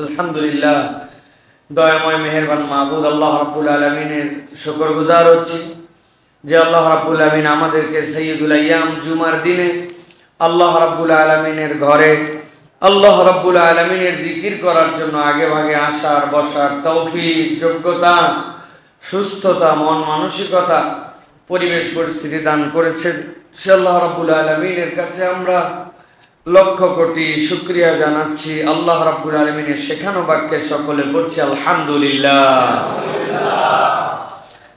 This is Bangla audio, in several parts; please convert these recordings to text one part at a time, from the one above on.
আলহামদুলিল্লাহ, দয়াময় মেহেরবান মাহবুদ আল্লাহ রাব্বুল আলামিনের শুকরগুজার হচ্ছি যে আল্লাহ রাব্বুল আলামিন আমাদেরকে সাইয়্যিদুল আইয়াম জুমার দিনে আল্লাহ রাব্বুল আলামিনের ঘরে আল্লাহ রাব্বুল আলামিনের জিকির করার জন্য আগে ভাগে আসার বসার তৌফিক, যোগ্যতা, সুস্থতা, মন মানসিকতা, পরিবেশ পরিস্থিতি দান করেছেন। সে আল্লাহ রাব্বুল আলামিনের কাছে আমরা লক্ষ কোটি শুকরিয়া জানাচ্ছি। আল্লাহ রাব্বুল আলামিনের শেখানো বাক্যে সকলে পড়ছি আলহামদুলিল্লাহ।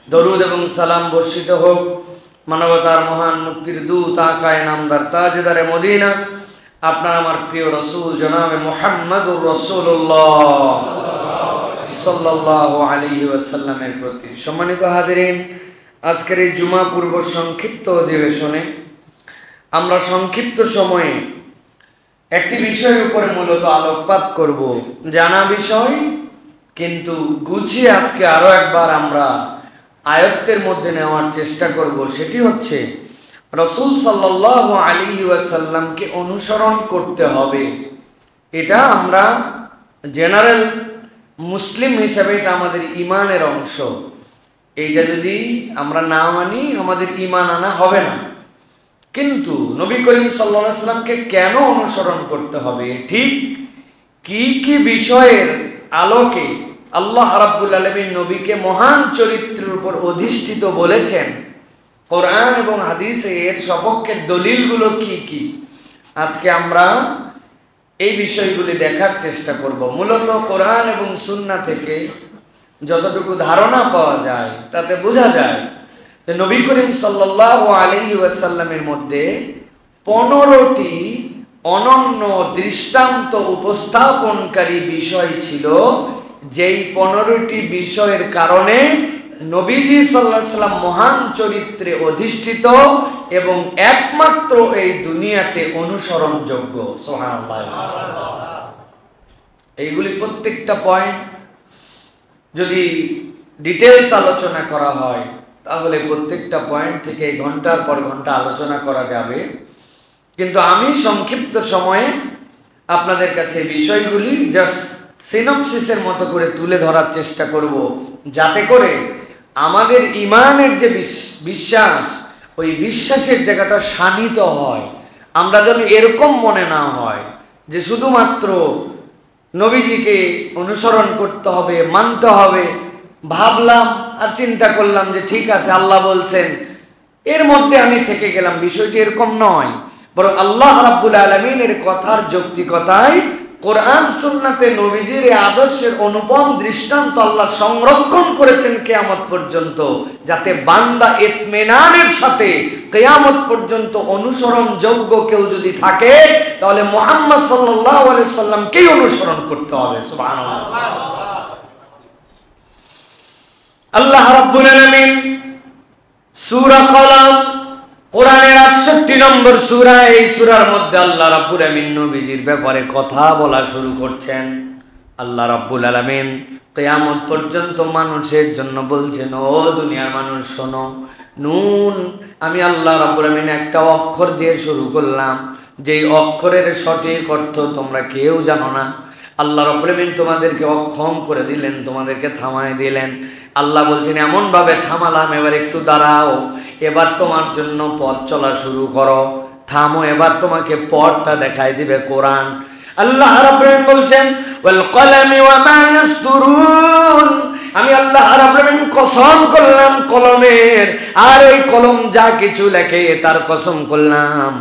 দরুদ এবং সালাম বর্ষিত হোক মানবতার মহান মুক্তির দূত আকায়ে নামদার তাজদারে মদিনা আপনার আমার প্রিয় রাসূল জনাবে মুহাম্মদুর রাসূলুল্লাহ সাল্লাল্লাহু আলাইহি ওয়াসাল্লামের প্রতি। সম্মানিত হাজিরিন, আজকের এই জুমা পূর্ব সংক্ষিপ্ত অধিবেশনে আমরা সংক্ষিপ্ত সময়ে একটি বিষয়ের উপরে মূলত আলোকপাত করব, জানা বিষয় কিন্তু গুছিয়ে আজকে আরো একবার আমরা আয়ত্তের মধ্যে নেওয়ার চেষ্টা করব। সেটি হচ্ছে রাসূল সাল্লাল্লাহু আলাইহি ওয়াসাল্লামকে অনুসরণ করতে হবে। এটা আমরা জেনারেল মুসলিম হিসেবে এটা আমাদের ঈমানের অংশ। এইটা যদি আমরা না মানি আমাদের ঈমান আনা হবে না। কিন্তু নবী করিম সাল্লাল্লাহু আলাইহি ওয়াসাল্লামকে কেন অনুসরণ করতে হবে, ঠিক কি কি বিষয়ের আলোকে আল্লাহ রাব্বুল আলামিন নবীকে মহান চরিত্রের উপর অধিষ্ঠিত বলেছেন, কোরআন এবং হাদিসে এর সপক্ষের দলিলগুলো কি কি, আজকে আমরা এই বিষয়গুলি দেখার চেষ্টা করব। মূলত কোরআন এবং সুন্নাহ থেকে যতটুকু ধারণা পাওয়া যায় তাতে বোঝা যায় যে নবী করিম সাল্লাল্লাহু আলাইহি ওয়াসাল্লামের মধ্যে 15টি অনন্য দৃষ্টান্ত উপস্থাপনকারী বিষয় ছিল, যেই 15টি বিষয়ের কারণে নবীজি সাল্লাল্লাহু আলাইহি ওয়াসাল্লাম মহান চরিত্রে অধিষ্ঠিত এবং একমাত্র এই দুনিয়াতে অনুসরণযোগ্য। সুবহানাল্লাহ। এইগুলি প্রত্যেকটা পয়েন্ট যদি ডিটেইলস আলোচনা করা হয় তাহলে প্রত্যেকটা পয়েন্ট থেকে ঘন্টার পর ঘন্টা আলোচনা করা যাবে, কিন্তু আমি সংক্ষিপ্ত সময়ে আপনাদের কাছে বিষয়গুলি জাস্ট সিনপসিসের মতো করে তুলে ধরার চেষ্টা করব, যাতে করে আমাদের ঈমানের যে বিশ্বাস, ওই বিশ্বাসের জায়গাটা শানিত হয়। আমরা যেন এরকম মনে না হয় যে শুধুমাত্র নবীজিকে অনুসরণ করতে হবে, মানতে হবে, ভাবলাম আর চিন্তা করলাম যে ঠিক আছে আল্লাহ বলছেন, এর মধ্যে আমি থেকে গেলাম। বিষয়টি এরকম নয়, বরং আল্লাহ রাব্বুল আলামিনের কথার যৌক্তিকতায় কোরআন সুন্নাতে নবীজির এই আদর্শের অনুপম দৃষ্টান্ত আল্লাহ সংরক্ষণ করেছেন কিয়ামত পর্যন্ত, যাতে বান্দা ইতমিনানের সাথে কিয়ামত পর্যন্ত অনুসরণযোগ্য কেউ যদি থাকে তাহলে মুহাম্মদ সাল্লাল্লাহু আলাইহি সাল্লামকেই অনুসরণ করতে হবে। সুবহানাল্লাহ। আল্লাহ রাব্বুল আলামিন সূরা কলম, কোরআনের 68 নম্বর সূরা, এই সূরার মধ্যে আল্লাহ রাব্বুল আলামিন নবীজির ব্যাপারে কথা বলা শুরু করছেন। আল্লাহ রাব্বুল আলামিন কিয়ামত পর্যন্ত মানুষের জন্য বলছেন, ও দুনিয়ার মানুষ শোনো, নুন, আমি আল্লাহ রাব্বুল আলামিন একটা অক্ষর দিয়ে শুরু করলাম, যেই অক্ষরের সঠিক অর্থ তোমরা কেউ জানো না। আল্লাহ রাব্বুল আলামিন তোমাদেরকে অক্ষম করে দিলেন, তোমাদেরকে থামায় দিলেন। আল্লাহ বলছেন এমন ভাবে থামালাম, এবার একটু দাঁড়াও, এবার তোমার জন্য পথ চলা শুরু করো, থামো, এবার তোমাকে পথটা দেখাই দিবে কোরআন। আল্লাহ রাব্বুল আলামিন বলছেন ওয়াল কলামি ওয়া মা ইয়াসতুরুন, আমি আল্লাহ রাব্বুল আলামিন কসম করলাম কলমের, আর ওই কলম যা কিছু লেখে তার কসম করলাম।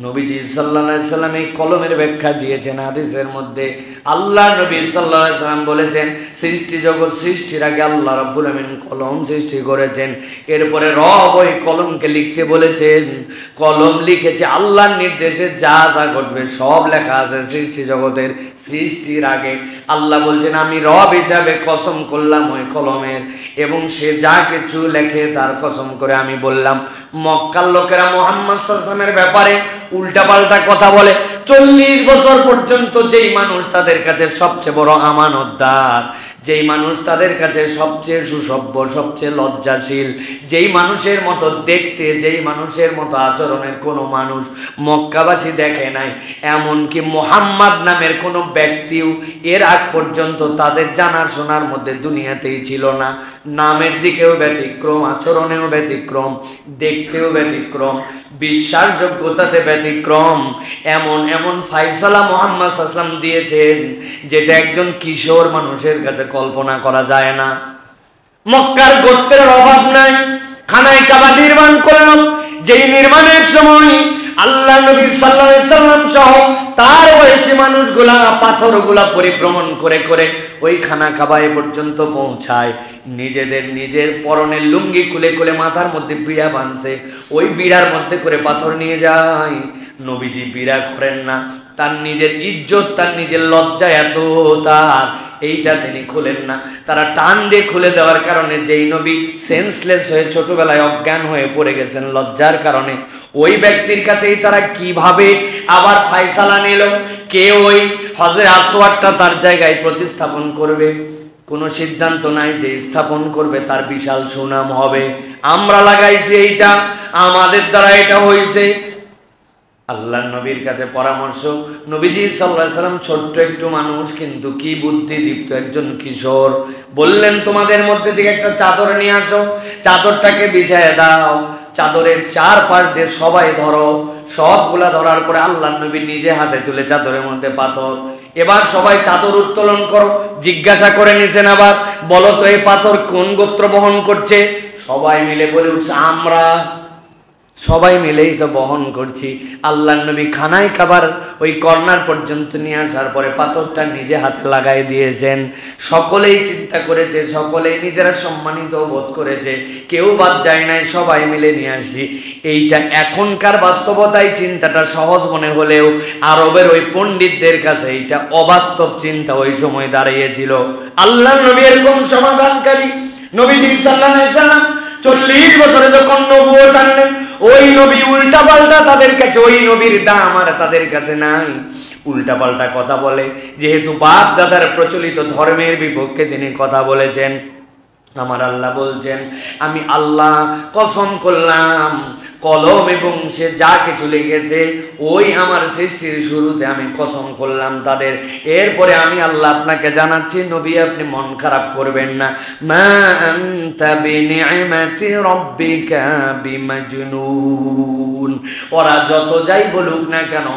নবীজি সাল্লাল্লাহু আলাইহি সাল্লাম এই কলমের ব্যাখ্যা দিয়েছেন হাদিসের মধ্যে। আল্লাহ নবী সাল্লাল্লাহু আলাইহি সাল্লাম বলেছেন সৃষ্টি জগৎ সৃষ্টির আগে আল্লাহ রাব্বুল আলামিন কলম সৃষ্টি করেছেন, এরপরে রব ওই কলমকে লিখতে বলেছেন, কলম লিখেছে আল্লাহর নির্দেশে, যা যা ঘটবে সব লেখা আছে সৃষ্টি জগতের সৃষ্টির আগে। আল্লাহ বলছেন আমি রব হিসাবে কসম করলাম ওই কলমের, এবং সে যা কিছু লেখে তার কসম করে আমি বললাম। মক্কার লোকেরা মুহাম্মদ সাল্লাল্লাহু আলাইহি ওয়াসাল্লামের ব্যাপারে উল্টাপাল্টা কথা বলে। 40 বছর পর্যন্ত যেই মানুষ তাদের কাছে সবচেয়ে বড় আমানতদার, যেই মানুষ তাদের কাছে সবচেয়ে সুসভ্য, সবচেয়ে লজ্জাশীল, যেই মানুষের মতো দেখতে, যেই মানুষের মতো আচরণের কোনো মানুষ মক্কাবাসী দেখে নাই, এমনকি মুহাম্মদ নামের কোনো ব্যক্তিও এর আগ পর্যন্ত তাদের জানার শোনার মধ্যে দুনিয়াতেই ছিল না। নামের দিকেও ব্যতিক্রম, আচরণেও ব্যতিক্রম, দেখতেও ব্যতিক্রম, বিশ্বাসযোগ্যতাতে ব্যতিক্রম। এমন এমন ফায়সালা মুহাম্মদ সাল্লাল্লাহু আলাইহি ওয়াসাল্লাম দিয়েছেন যেটা একজন কিশোর মানুষের কাছে কল্পনা করা যায় না। মক্কার গোত্রের অভাব নাই, খানায় কাবা নির্মাণ করল, যেই নির্মাণের সময় আল্লাহ নবী সাল্লাল্লাহু আলাইহি ওয়াসাল্লাম সহ তার বয়সী মানুষগুলা পাথরগুলা পরিভ্রমণ করে করে ওই খানা কাবায় পর্যন্ত পৌঁছায়। নিজের পরনের লুঙ্গি খুলে খুলে মাথার মধ্যে বিড়া বাঁধছে, ওই বিড়ার মধ্যে করে পাথর নিয়ে যায়। নবীজি বিড়া করেন না, তার নিজের ইজ্জত, তার নিজের লজ্জা এত তার, এইটা তিনি খুলেন না। তারা টান দিয়ে খুলে দেওয়ার কারণে যেই নবী সেন্সলেস হয়ে ছোটবেলায় অজ্ঞান হয়ে পড়ে গেছেন লজ্জার কারণে, ওই ব্যক্তির কাছেই তারা কিভাবে আবার ফায়সালা নিল কে ওই হজরে আসওয়াদটা তার জায়গায় প্রতিস্থাপন করবে। কোনো সিদ্ধান্ত নাই যে স্থাপন করবে তার বিশাল সুনাম হবে। আমরা লাগাইছি এইটা, আমাদের দ্বারা এটা হয়েছে। আল্লাহর নবীর কাছে পরামর্শ, নবীজি সাল্লাল্লাহু আলাইহি ওয়াসাল্লাম ছোট্ট একটু মানুষ, কিন্তু কি বুদ্ধিদীপ্ত একজন কিশোর। বললেন তোমাদের মধ্যে থেকে একটা চাদর নিয়ে আসো, চাদরটাকে বিছায় দাও, চাদরের চারপাশ দিয়ে সবাই ধরো। সবগুলা ধরার পরে আল্লাহর নবী নিজে হাতে তুলে চাদরের মধ্যে পাথর, এবার সবাই চাদর উত্তোলন করো। জিজ্ঞাসা করে নিছেন আবার, বলো তো এই পাথর কোন গোত্র বহন করছে? সবাই মিলে বলে উঠছে আমরা। সবাই মিলেই তো বহন করছি। আল্লাহর নবী খানায় কাবার ওই কর্নার পর্যন্ত নিয়ে আসার পরে পাথরটা নিজে হাতে লাগাই দিয়েছেন। সকলেই চিন্তা করেছে, সকলেই নিজেরা সম্মানিত বোধ করেছে, কেউ বাদ যায় নাই, সবাই মিলে নিয়ে আসি। এইটা এখনকার বাস্তবতায় চিন্তাটা সহজ মনে হলেও আরবের ওই পণ্ডিতদের কাছে এইটা অবাস্তব চিন্তা ওই সময় দাঁড়িয়েছিল। আল্লাহর নবী এরকম সমাধানকারী নবীজি সাল্লাল্লাহু আলাইহি ওয়াসাল্লাম 40 বছরে যখন নবুয়ত আনলেন, ওই নবী উল্টা পাল্টা তাদের কাছে, ওই নবীর দাম আর তাদের কাছে নাই। উল্টা পাল্টা কথা বলে, যেহেতু বাপ দাদার প্রচলিত ধর্মের বিপক্ষে তিনি কথা বলেছেন। আমার আল্লাহ বলছেন, আমি আল্লাহ কসম করলাম, কলম এবং সে যা কিছু লিখেছে ওই আমার সৃষ্টির শুরুতে আমি কসম করলাম তাদের। এরপরে আমি আল্লাহ আপনাকে জানাচ্ছি, নবী আপনি মন খারাপ করবেন না। মা আনতা বিনিআমাতি রাব্বিকা বিমাজনুন। ওরা যত যাই বলুক না কেন,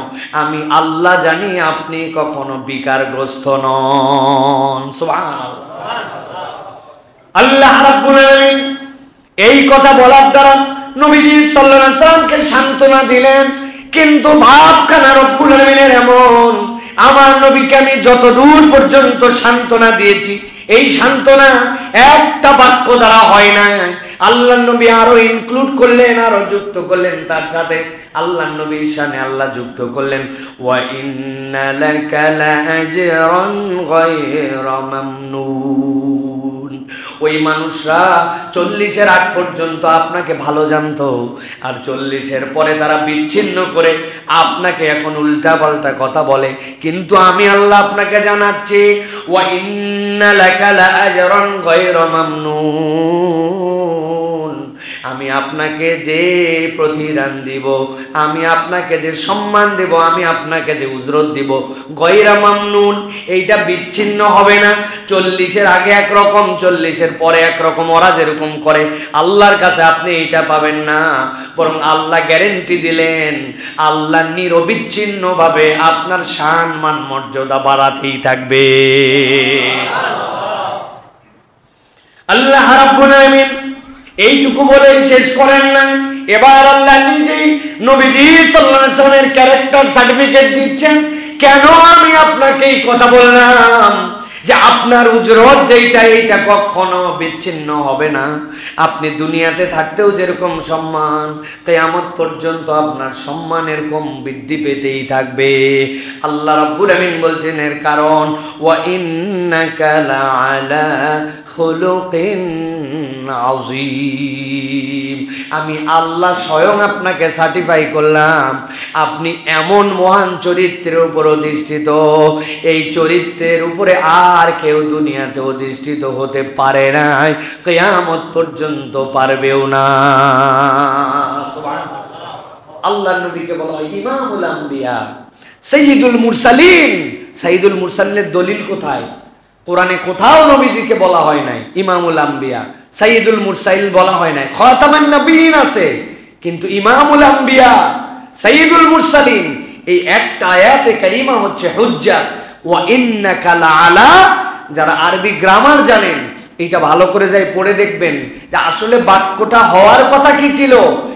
আমি আল্লাহ জানি আপনি কখনো বিকারগ্রস্ত নন। সুবহানাল্লাহ। আল্লাহ রাব্বুল আলামিন এই কথা বলার দ্বারা নবীজি সাল্লাল্লাহু আলাইহি ওয়াসাল্লামকে সান্ত্বনা দিলেন। কিন্তু ভাবখানা রব্বুল আলামিনের এমন, আমার নবীকে আমি যত দূর পর্যন্ত সান্ত্বনা দিয়েছি, এই সান্ত্বনা একটা বাক্য দ্বারা হয় না। আল্লাহ নবী আরো ইনক্লুড করলেন, আরো যুক্ত করলেন, তার সাথে আল্লাহ নবীর শানে আল্লাহ যুক্ত করলেন, ওয়া ইন্না লাকা লাআজরান গায়রা মামনুন। ওই মানুষরা 40-এর আগ পর্যন্ত আপনাকে ভালো জানতো, আর 40-এর পরে তারা বিচ্ছিন্ন করে আপনাকে এখন উল্টা পাল্টা কথা বলে। কিন্তু আমি আল্লাহ আপনাকে জানাচ্ছি, ওয়া ইন্না লাকা লাআজরান গায়রা মামনুন। আমি আপনাকে যে প্রতিদান দিব, আমি আপনাকে যে সম্মান দেব, আমি আপনাকে যে উজরত দিব, গায়রা মামনুন, এইটা বিচ্ছিন্ন হবে না। 40-এর আগে একরকম, 40-এর পরে একরকম। ওরা যেরকম করে আল্লাহর কাছে আপনি এইটা পাবেন না, বরং আল্লাহ গ্যারেন্টি দিলেন, আল্লাহ নিরবিচ্ছিন্ন ভাবে আপনার শান মান মর্যাদা বাড়াতেই থাকবে। আল্লাহ রাব্বুল আলামিন এইটুকু বলে শেষ করেন না, এবার আল্লাহ নিজেই নবীজি সাল্লাল্লাহু আলাইহি ওয়াসাল্লামের ক্যারেক্টার সার্টিফিকেট দিচ্ছেন। কেন আমি আপনাকে এই কথা বললাম যে আপনার উজরত যেটা, এইটা কখনো বিচ্ছিন্ন হবে না। আপনি দুনিয়াতে থাকতেও যেরকম সম্মান, কিয়ামত পর্যন্ত আপনার সম্মান এরকম বৃদ্ধি পেতেই থাকবে। আল্লাহ রাব্বুল আমিন বলছেন এর কারণ, ওয়া ইন্নাকা লাআলা খুলুকিন আযীম। আমি আল্লাহ স্বয়ং আপনাকে সার্টিফাই করলাম আপনি এমন মহান চরিত্রের উপর অধিষ্ঠিত, এই চরিত্রের উপরে আর কেউ দুনিয়াতে অধিষ্ঠিত হতে পারে নাই, কিয়ামত পর্যন্ত পারবেও না। সুবহানাল্লাহ। আল্লাহর নবীকে বলা হয় ইমামুল আম্বিয়া, সাইয়্যিদুল মুরসালিন। সাইয়্যিদুল মুরসালিনের দলিল কোথায়? কোরআনে কোথাও নবীজিকে বলা হয় নাই ইমামুল আম্বিয়া, সাইয়্যিদুল মুরসালিন বলা হয় নাই। খাতামান নবিয়্যিন আছে, কিন্তু ইমামুল আম্বিয়া, সাইয়্যিদুল মুরসালিন, এই একটা আয়াতে কারিমা হচ্ছে হুজ্জাত। ওয়া ইন্নাকা লাআলা, যারা আরবি গ্রামার জানেন এটা ভালো করে যাই পড়ে দেখবেন যে আসলে বাক্যটা হওয়ার কথা কি ছিল,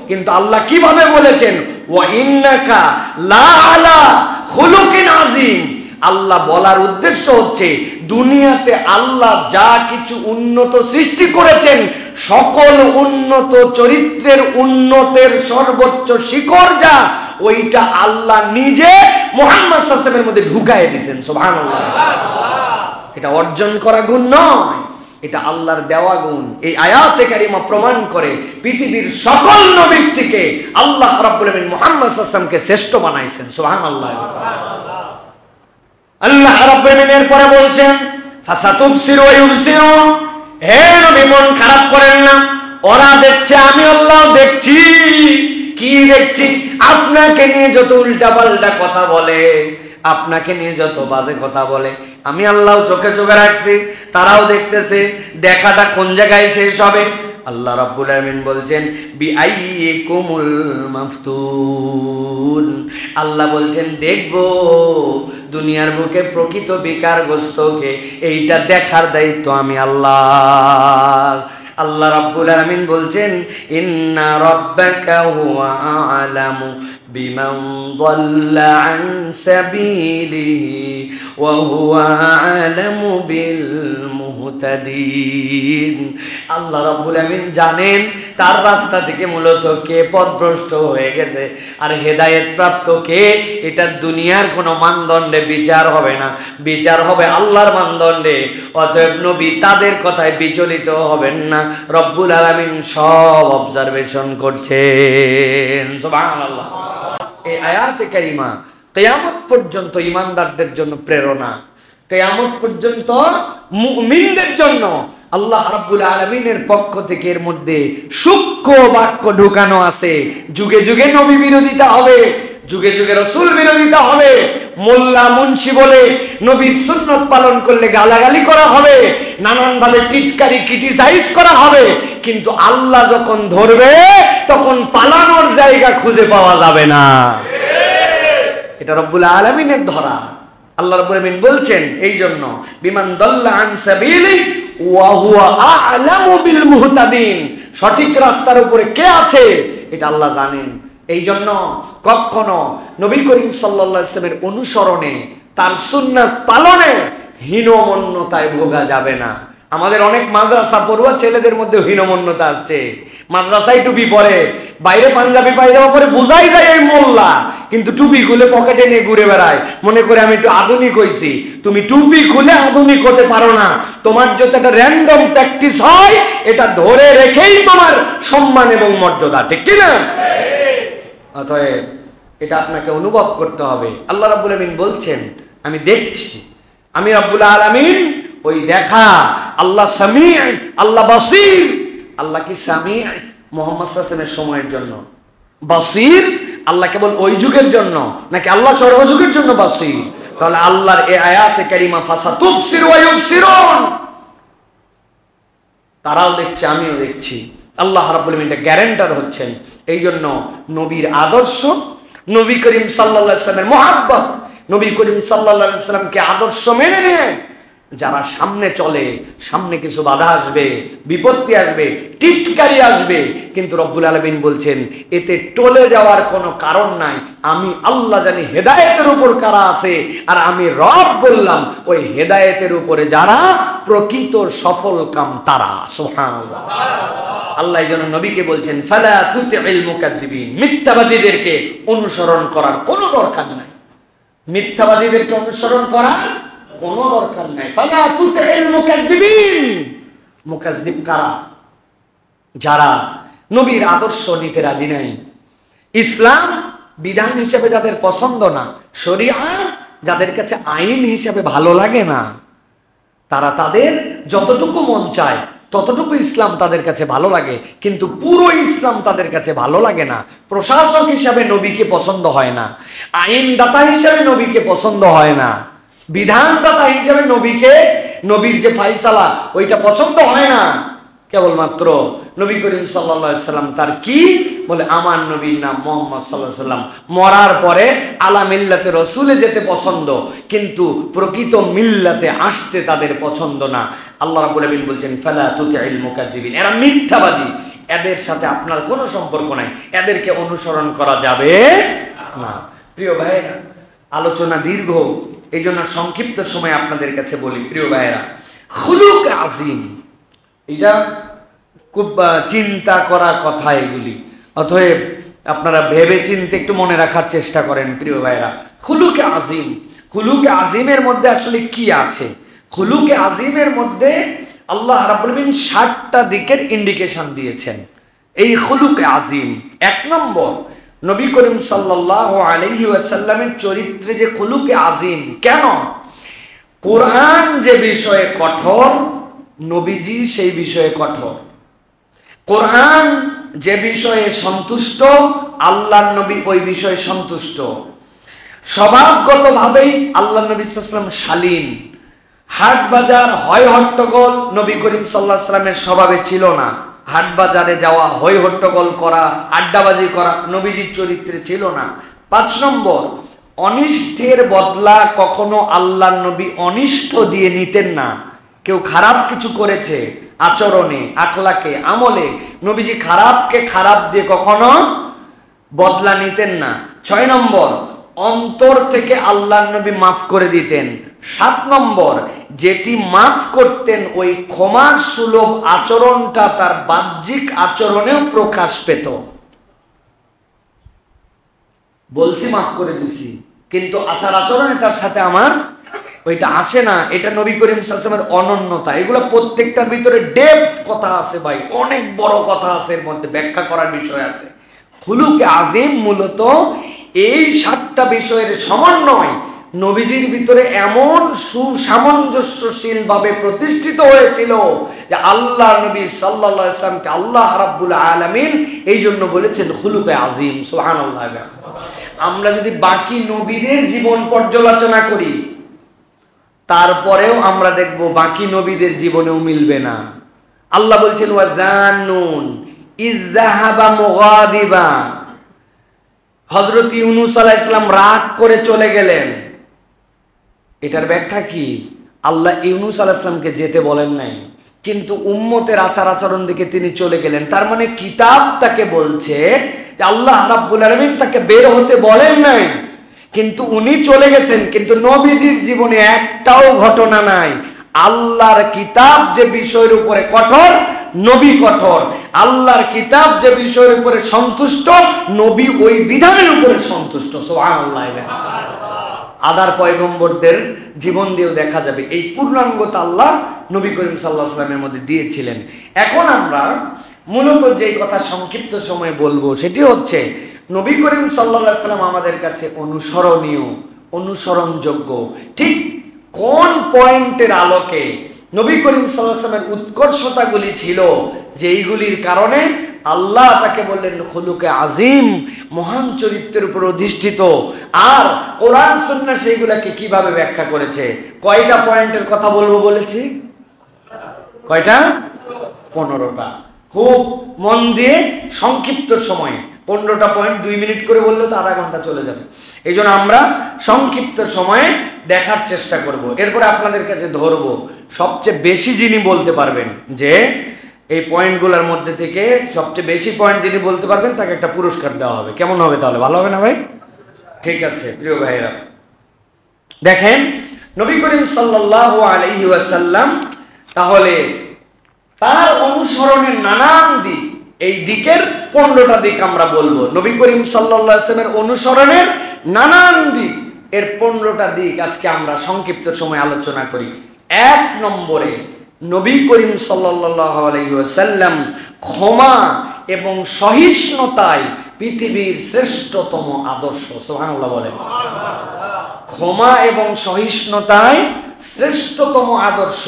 কিন্তু আল্লাহ কিভাবে বলেছেন ওয়া ইন্নাকা লাআলা খুলুকিন আযীম। আল্লাহ বলার উদ্দেশ্য হচ্ছে দুনিয়াতে আল্লাহ যা কিছু উন্নত সৃষ্টি করেছেন সকল উন্নত চরিত্রের উন্নতের সর্বোচ্চ শিখর যা, ওইটা আল্লাহ নিজে মুহাম্মদ সাল্লাল্লাহু আলাইহি ওয়াসাল্লামের মধ্যে ঢুকায় দিয়েছেন। সুবহানাল্লাহ। এটা অর্জন করা গুণ নয়, এটা আল্লাহর দেওয়া গুণ। এই আয়াতে কারিমা প্রমাণ করে পৃথিবীর সকল নবীর থেকে আল্লাহ রাব্বুল আলামিন মুহাম্মদ সাল্লাল্লাহু আলাইহি ওয়াসাল্লামকে শ্রেষ্ঠ বানাইছেন। সুবহানাল্লাহ। আল্লাহ রাব্বুল আলামিন এরপরে বলছেন ফাসাতুবসিরু ওয়া ইউবসিরুন, হে নবী মন খারাপ করেন না, ওরা দেখছে আমি আল্লাহ দেখছি। কি দেখছি? আপনাকে নিয়ে যত উল্টাপাল্টা কথা বলে, আপনাকে নিয়ে যত বাজে কথা বলে, আমি আল্লাহ চোখে চোখে রাখছি, তারাও দেখতেছে। দেখাটা কোন জায়গায় শেষ হবে? আল্লাহ রাব্বুল আলামিন বলছেন বিআইয়িকুমুল মাফতুন। আল্লাহ বলছেন দেখবো দুনিয়ার বুকে প্রকৃত বিকারগ্রস্তকে, এইটা দেখার দায়িত্ব আমি আল্লাহ। আল্লাহ রাব্বুল আলামিন বলছেন ইন্না রাব্বাকা হুয়া আ'লামু বিমান যাল্লা আন সাবিলিহি ওয়া হুয়া আ'লামু বিল মুহতাদিন। আল্লাহ রাব্বুল আলামিন জানেন তার রাস্তা থেকে মূলত কে পথভ্রষ্ট হয়ে গেছে আর হেদায়েত প্রাপ্ত কে। এটা দুনিয়ার কোনো মানদণ্ডে বিচার হবে না, বিচার হবে আল্লাহর মানদণ্ডে। অতএব নবী তাদের কথায় বিচলিত হবেন না, রব্বুল আলামিন সব অবজারভেশন করছেন। সুবহানাল্লাহ। এই আয়াতে কারিমা কিয়ামত পর্যন্ত ঈমানদারদের জন্য প্রেরণা, কিয়ামত পর্যন্ত মুমিনদের জন্য আল্লাহ রাব্বুল আলামিনের পক্ষ থেকে এর মধ্যে সূক্ষ্ম বাক্য ঢুকানো আছে। যুগে যুগে নবী বিরোধিতা হবে, যুগে যুগে রাসূল বিরোধিতা হবে, মোল্লা মুন্সি বলে নবীর সুন্নাত পালন করলে গালাগালি করা হবে, নানান ভাবে টিটকারি ক্রিটিসাইজ করা হবে, কিন্তু আল্লাহ যখন ধরবে তখন পালানোর জায়গা খুঁজে পাওয়া যাবে না। এটা রব্বুল আলামিনের ধরা। আল্লাহ রাব্বুল আলামিন বলছেন এই জন্য বিমান দাল্লা আন সাবিলি ওয়া হুয়া আ'লামু বিল মুহতাদিন, সঠিক রাস্তার উপরে কে আছে এটা আল্লাহ জানেন। এই জন্য কখনো নবী করিম সাল্লাল্লাহু আলাইহি ওয়াসাল্লামের অনুসরণে, তার সুন্নাত পালনে হীনমন্যতায় ভোগা যাবে না। আমাদের অনেক মাদ্রাসা পড়ুয়া ছেলেদের মধ্যে হীনমন্যতা আসছে। মাদ্রাসায় টুপি পরে, বাইরে পাঞ্জাবি পায়জামা পরে, বোঝাই যায় এই মোল্লা, কিন্তু টুপি খুলে পকেটে নিয়ে ঘুরে বেড়ায়, মনে করে আমি একটু আধুনিক হইছি। তুমি টুপি খুলে আধুনিক হতে পারো না। তোমার যত একটা র্যান্ডম প্র্যাকটিস হয় এটা ধরে রেখেই তোমার সম্মান এবং মর্যাদা, ঠিক কি না? অতএব এটা আপনাকে অনুভব করতে হবে। আল্লাহ রাব্বুল আলামিন বলছেন আমি দেখছি, আমি রাব্বুল আলামিন ওই দেখা। আল্লাহ সামি, আল্লাহ বাসির। আল্লাহ কি সামি মুহাম্মদ সাল্লাল্লাহু আলাইহি ওয়াসাল্লামের সময়ের জন্য, বাসির আল্লাহ কেবল ওই যুগের জন্য, নাকি আল্লাহ সর্বযুগের জন্য বাসির? তাহলে আল্লাহর এই আয়াতে কারিমা ফাসাতুবসিরু ওয়া ইউবসিরুন, তারাও দেখছে আমিও দেখছি। আল্লাহ রাব্বুল আলামিন এটা গ্যারান্টার হচ্ছেন। এই জন্য নবীর আদর্শ, নবী করিম সাল্লাল্লাহু আলাইহি ওয়াসাল্লামের মুহাব্বত, নবী করিম সাল্লাল্লাহু আলাইহি ওয়াসাল্লামকে আদর্শ মেনে নিয়ে যারা সামনে চলে, সামনে কিছু বাধা আসবে, বিপত্তি আসবে, টিটকারি আসবে, কিন্তু রব্বুল আলামিন বলছেন এতে টলে যাওয়ার কোনো কারণ নাই। আমি আল্লাহ জানি হেদায়েতের উপর কারা আছে, আর আমি রব বললাম ওই হেদায়েতের উপরে যারা প্রকৃত সফল কাম তারা। সুবহানাল্লাহ। আল্লাহ এই জন্য নবীকে বলছেন ফালা তুতিল মুকাদ্দিবিন, মিথ্যাবাদীদেরকে অনুসরণ করার কোনো দরকার নাই, মিথ্যাবাদীদেরকে অনুসরণ করার কোনো দরকার নাই। ফালা তুতিল মুকাদ্দিবিন, মুকাজ্জিব কারা? যারা নবীর আদর্শ নিতে রাজি নাই, ইসলাম বিধান হিসেবে যাদের পছন্দ না, শরিয়া যাদের কাছে আইন হিসেবে ভালো লাগে না, তারা তাদের যতটুকু মন চায় ততটুকু ইসলাম তাদের কাছে ভালো লাগে, কিন্তু পুরো ইসলাম তাদের কাছে ভালো লাগে না। প্রশাসক হিসাবে নবীকে পছন্দ হয় না, আইনদাতা হিসাবে নবীকে পছন্দ হয় না, বিধানদাতা হিসাবে নবীর যে ফাইসালা ওইটা পছন্দ হয় না। কেবলমাত্র নবী করিম সাল্লাল্লাহু আলাইহি সাল্লাম তার কি বলে, আমার নবীর নাম মুহাম্মদ সাল্লাল্লাহু আলাইহি সাল্লাম, মরার পরে আলা মিল্লাতে রসুলে যেতে পছন্দ, কিন্তু প্রকৃত মিল্লাতে আসতে তাদের পছন্দ না। আল্লাহ রাব্বুল আলামিন বলছেন ফালা তুতিল মুকাদ্দিবিন, এরা মিথ্যাবাদী, এদের সাথে আপনার কোনো সম্পর্ক নাই, এদেরকে অনুসরণ করা যাবে না। প্রিয় ভাইয়েরা, আলোচনা দীর্ঘ, এই জন্য সংক্ষিপ্ত সময় আপনাদের কাছে বলি। প্রিয় ভাইয়েরা, খুলুক আজিম, এটা খুব চিন্তা করা কথা এগুলি, অতএব আপনারা ভেবে চিন্তে একটু মনে রাখার চেষ্টা করেন। প্রিয় ভাইরা, খুলুকে আজিম, খুলুকে আজিমের মধ্যে আসলে কি আছে? খুলুকে আজিমের মধ্যে আল্লাহ রাব্বুল আলামিন 60টা দিকের ইন্ডিকেশন দিয়েছেন। এই খুলুকে আজিম, 1 নম্বর নবী করিম সাল্লাল্লাহু আলাইহি ওয়াসাল্লামের চরিত্রে যে খুলুকে আজিম। কেন? কোরআন যে বিষয়ে কঠোর, নবীজি সেই বিষয়ে কঠোর। কোরআন যে বিষয়ে সন্তুষ্ট, আল্লাহর নবী ওই বিষয়ে সন্তুষ্ট। স্বভাবগতভাবেই আল্লাহ নবী সাল্লাল্লাহু আলাইহি ওয়াসাল্লাম শালীন। হাট বাজার হয় হট্টগোল নবী করিম সাল্লাল্লাহু আলাইহি ওয়াসাল্লামের স্বভাবে ছিল না। হাট বাজারে যাওয়া, হয় হট্টগোল করা, আড্ডাবাজি করা নবীজির চরিত্রে ছিল না। 5 নম্বর, অনিষ্টের বদলা কখনো আল্লাহর নবী অনিষ্ট দিয়ে নিতেন না। কেউ খারাপ কিছু করেছে, আচরণে, আখলাকে, আমলে, নবীজি খারাপকে খারাপ দিয়ে কখনো বদলা নিতেন না। 6 নম্বর, অন্তর থেকে আল্লাহর নবী মাফ করে দিতেন। 7 নম্বর, যেটি মাফ করতেন ওই ক্ষমার সুলভ আচরণটা তার বাহ্যিক আচরণেও প্রকাশ পেত। বলছি মাফ করে দিছি, কিন্তু আচার আচরণে তার সাথে আমার ওইটা আসে না। এটা নবী করিম সাল্লাল্লাহু আলাইহি ওয়াসাল্লামের অনন্যতা। এগুলো প্রত্যেকটার ভিতরে ডেপথ কথা আছে ভাই, অনেক বড় কথা আছে, এর মধ্যে ব্যাখ্যা করার বিষয় আছে। খুলুকে আজিম মূলত এই 7টা বিষয়ের সমন্বয় নবীজির ভিতরে এমন সুসামঞ্জস্যশীল ভাবে প্রতিষ্ঠিত হয়েছিল যে আল্লাহ নবী সাল্লাল্লাহু আলাইহি ওয়াসাল্লামকে আল্লাহ রাব্বুল আলামিন এই জন্য বলেছেন খুলুকে আজিম। সুবহানাল্লাহ। আমরা যদি বাকি নবীদের জীবন পর্যালোচনা করি, তারপরেও আমরা দেখব বাকি নবীদের জীবনেও মিলবে না। আল্লাহ বলছেন ওয়াজান্নুন ইযহাবা মুগাদিবা, হযরত ইউনূস আলাইহিস সালাম রাগ করে চলে গেলেন। এটার ব্যাখ্যা কি? আল্লাহ ইউনূস আলাইহিস সালামকে যেতে বলেন নাই, কিন্তু উম্মতের আচার আচরণ দেখে তিনি চলে গেলেন। তার মানে কিতাব তাকে বলছে যে আল্লাহ রাব্বুল আলামিন তাকে বের হতে বলেন নাই, কিন্তু উনি চলে গেছেন। কিন্তু নবীজির জীবনে একটাও ঘটনা নাই। আল্লাহর কিতাব যে বিষয়ের উপরে কঠোর, নবী কঠোর। আল্লাহর কিতাব যে বিষয়ের উপরে সন্তুষ্ট, নবী ওই বিধানের উপরে সন্তুষ্ট। সুবহানাল্লাহ। আদার পয়গম্বরদের জীবন দিয়েও দেখা যাবে এই পূর্ণাঙ্গতা আল্লাহ নবী করিম সাল্লাল্লাহু আলাইহি ওয়াসাল্লামের মধ্যে দিয়েছিলেন। এখন আমরা মূলত যেই কথা সংক্ষিপ্ত সময়ে বলবো সেটি হচ্ছে নবী করিম সাল্লাল্লাহু আলাইহি ওয়াসাল্লাম আমাদের কাছে অনুসরণীয়, অনুসরণযোগ্য। ঠিক কোন পয়েন্টের আলোকে নবী করিম সাল্লাল্লাহু আলাইহি ওয়াসাল্লামের উৎকর্ষতাগুলি ছিল যেইগুলির কারণে আল্লাহ তাকে বললেন খুলুকে আজিম, মহান চরিত্রের উপর অধিষ্ঠিত। আর কোরআন সুন্নাহ সেইগুলাকে কিভাবে ব্যাখ্যা করেছে। কয়টা পয়েন্টের কথা বলবো বলেছি? কয়টা? 15টা। খুব মন দিয়ে সংক্ষিপ্ত সময়ে 15টা পয়েন্ট 2 মিনিট করে বললে তো আধা ঘন্টা চলে যাবে। এই জন্য আমরা সংক্ষিপ্ত সময়ে দেখার চেষ্টা করব। এরপরে আপনাদের কাছে ধরবো সবচেয়ে বেশি যিনি বলতে পারবেন যে এই পয়েন্টগুলোর মধ্যে থেকে সবচেয়ে বেশি পয়েন্ট যিনি বলতে পারবেন তাকে একটা পুরস্কার দেওয়া হবে। কেমন হবে তাহলে? ভালো হবে না ভাই? ঠিক আছে প্রিয় ভাইরা, দেখেন নবী করিম সাল্লাল্লাহু আলাইহি ওয়াসাল্লাম তাহলে তার অনুসরণের নানান দিক, এই দিকের 15টা দিক আমরা বলবো। নবী করিম সাল্লাল্লাহু আলাইহি ওয়াসাল্লামের অনুসরণের নানান দিক, এর 15টা দিক আজকে আমরা সংক্ষিপ্ত সময় আলোচনা করি। 1 নম্বরে নবী করিম সাল্লাল্লাহু আলাইহি ওয়াসাল্লাম ক্ষমা এবং সহিষ্ণুতায় পৃথিবীর শ্রেষ্ঠতম আদর্শ। সুবহানাল্লাহ বলেন। ক্ষমা এবং সহিষ্ণুতায় শ্রেষ্ঠতম আদর্শ।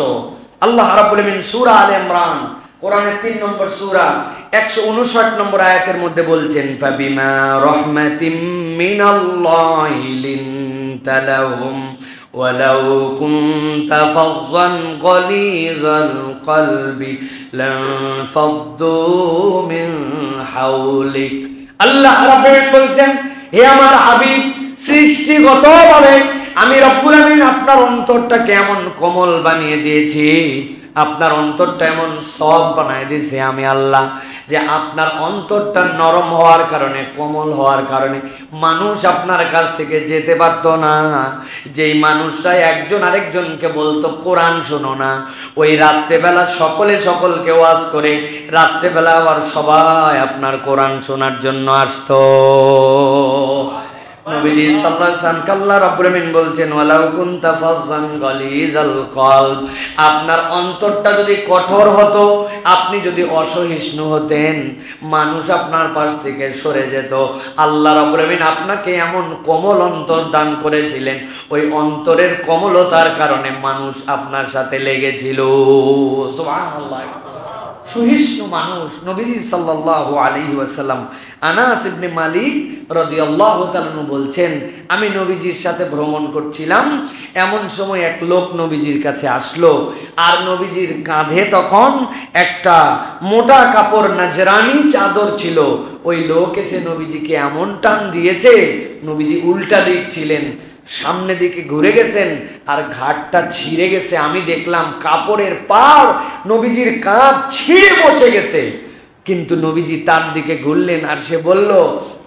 আল্লাহ রাব্বুল আলামিন সূরা আলে ইমরান কোরআনের 3 নম্বর সূরা 159 নম্বর আয়াতের মধ্যে বলছেন, ফাবিমা রাহমাতিম মিনাল্লাহি লিনতা লাহুম ওয়ালাউ কুনতা ফাযযান গালিযাল কলবি লানফাদ্দু মিন হাওলিক। আল্লাহ রাব্বুল আলামিন বলছেন, হে আমার হাবিব, সৃষ্টিগতভাবে আমি রব্বুল আমিন আপনার অন্তরটাকে এমন কোমল বানিয়ে দিয়েছি, আপনার অন্তরটা এমন সফট বানিয়ে দিয়েছি আমি আল্লাহ, যে আপনার অন্তরটা নরম হওয়ার কারণে, কোমল হওয়ার কারণে মানুষ আপনার কাছ থেকে যেতে পারতো না। যেই মানুষরা একজন আরেকজনকে বলতো কোরআন শোনো না, ওই রাত্রেবেলা সকলে সকলকে ওয়াজ করে রাত্রেবেলা আবার সবাই আপনার কোরআন শোনার জন্য আসতো। নবীজি সাল্লাল্লাহু আলাইহি ওয়াসাল্লাম আল্লাহ রাব্বুল আমিন বলছেন, ওয়ালাউ কুনতা ফাযযান গালিযাল কলব, আপনার অন্তরটা যদি কঠোর হতো, আপনি যদি অসহিষ্ণু হতেন, মানুষ আপনার পাশ থেকে সরে যেত। আল্লাহ রাব্বুল আমিন আপনাকে এমন কোমল অন্তর দান করেছিলেন, ওই অন্তরের কোমলতার কারণে মানুষ আপনার সাথে লেগেছিল। সুবহানাল্লাহ। সহিষ্ণু মানুষ। নবীজি সাল্লাল্লাহু আলাইহি ওয়াসাল্লাম আনাস ইবনে মালিক রাদিয়াল্লাহু তাআলা বলছেন, আমি নবীজির সাথে ভ্রমণ করছিলাম, এমন সময় এক লোক নবীজির কাছে আসলো, আর নবীজির কাঁধে তখন একটা মোটা কাপড় নাজরানি চাদর ছিল। ওই লোক এসে নবীজিকে এমন টান দিয়েছে, নবীজি উল্টা দিক ছিলেন, সামনে দিকে ঘুরে গেছেন আর ঘাটটা ছিঁড়ে গেছে। আমি দেখলাম কাপড়ের পাড় নবীজির কাঁধ ছিঁড়ে বসে গেছে, কিন্তু নবীজি তার দিকে ঘুরলেন আর সে বলল,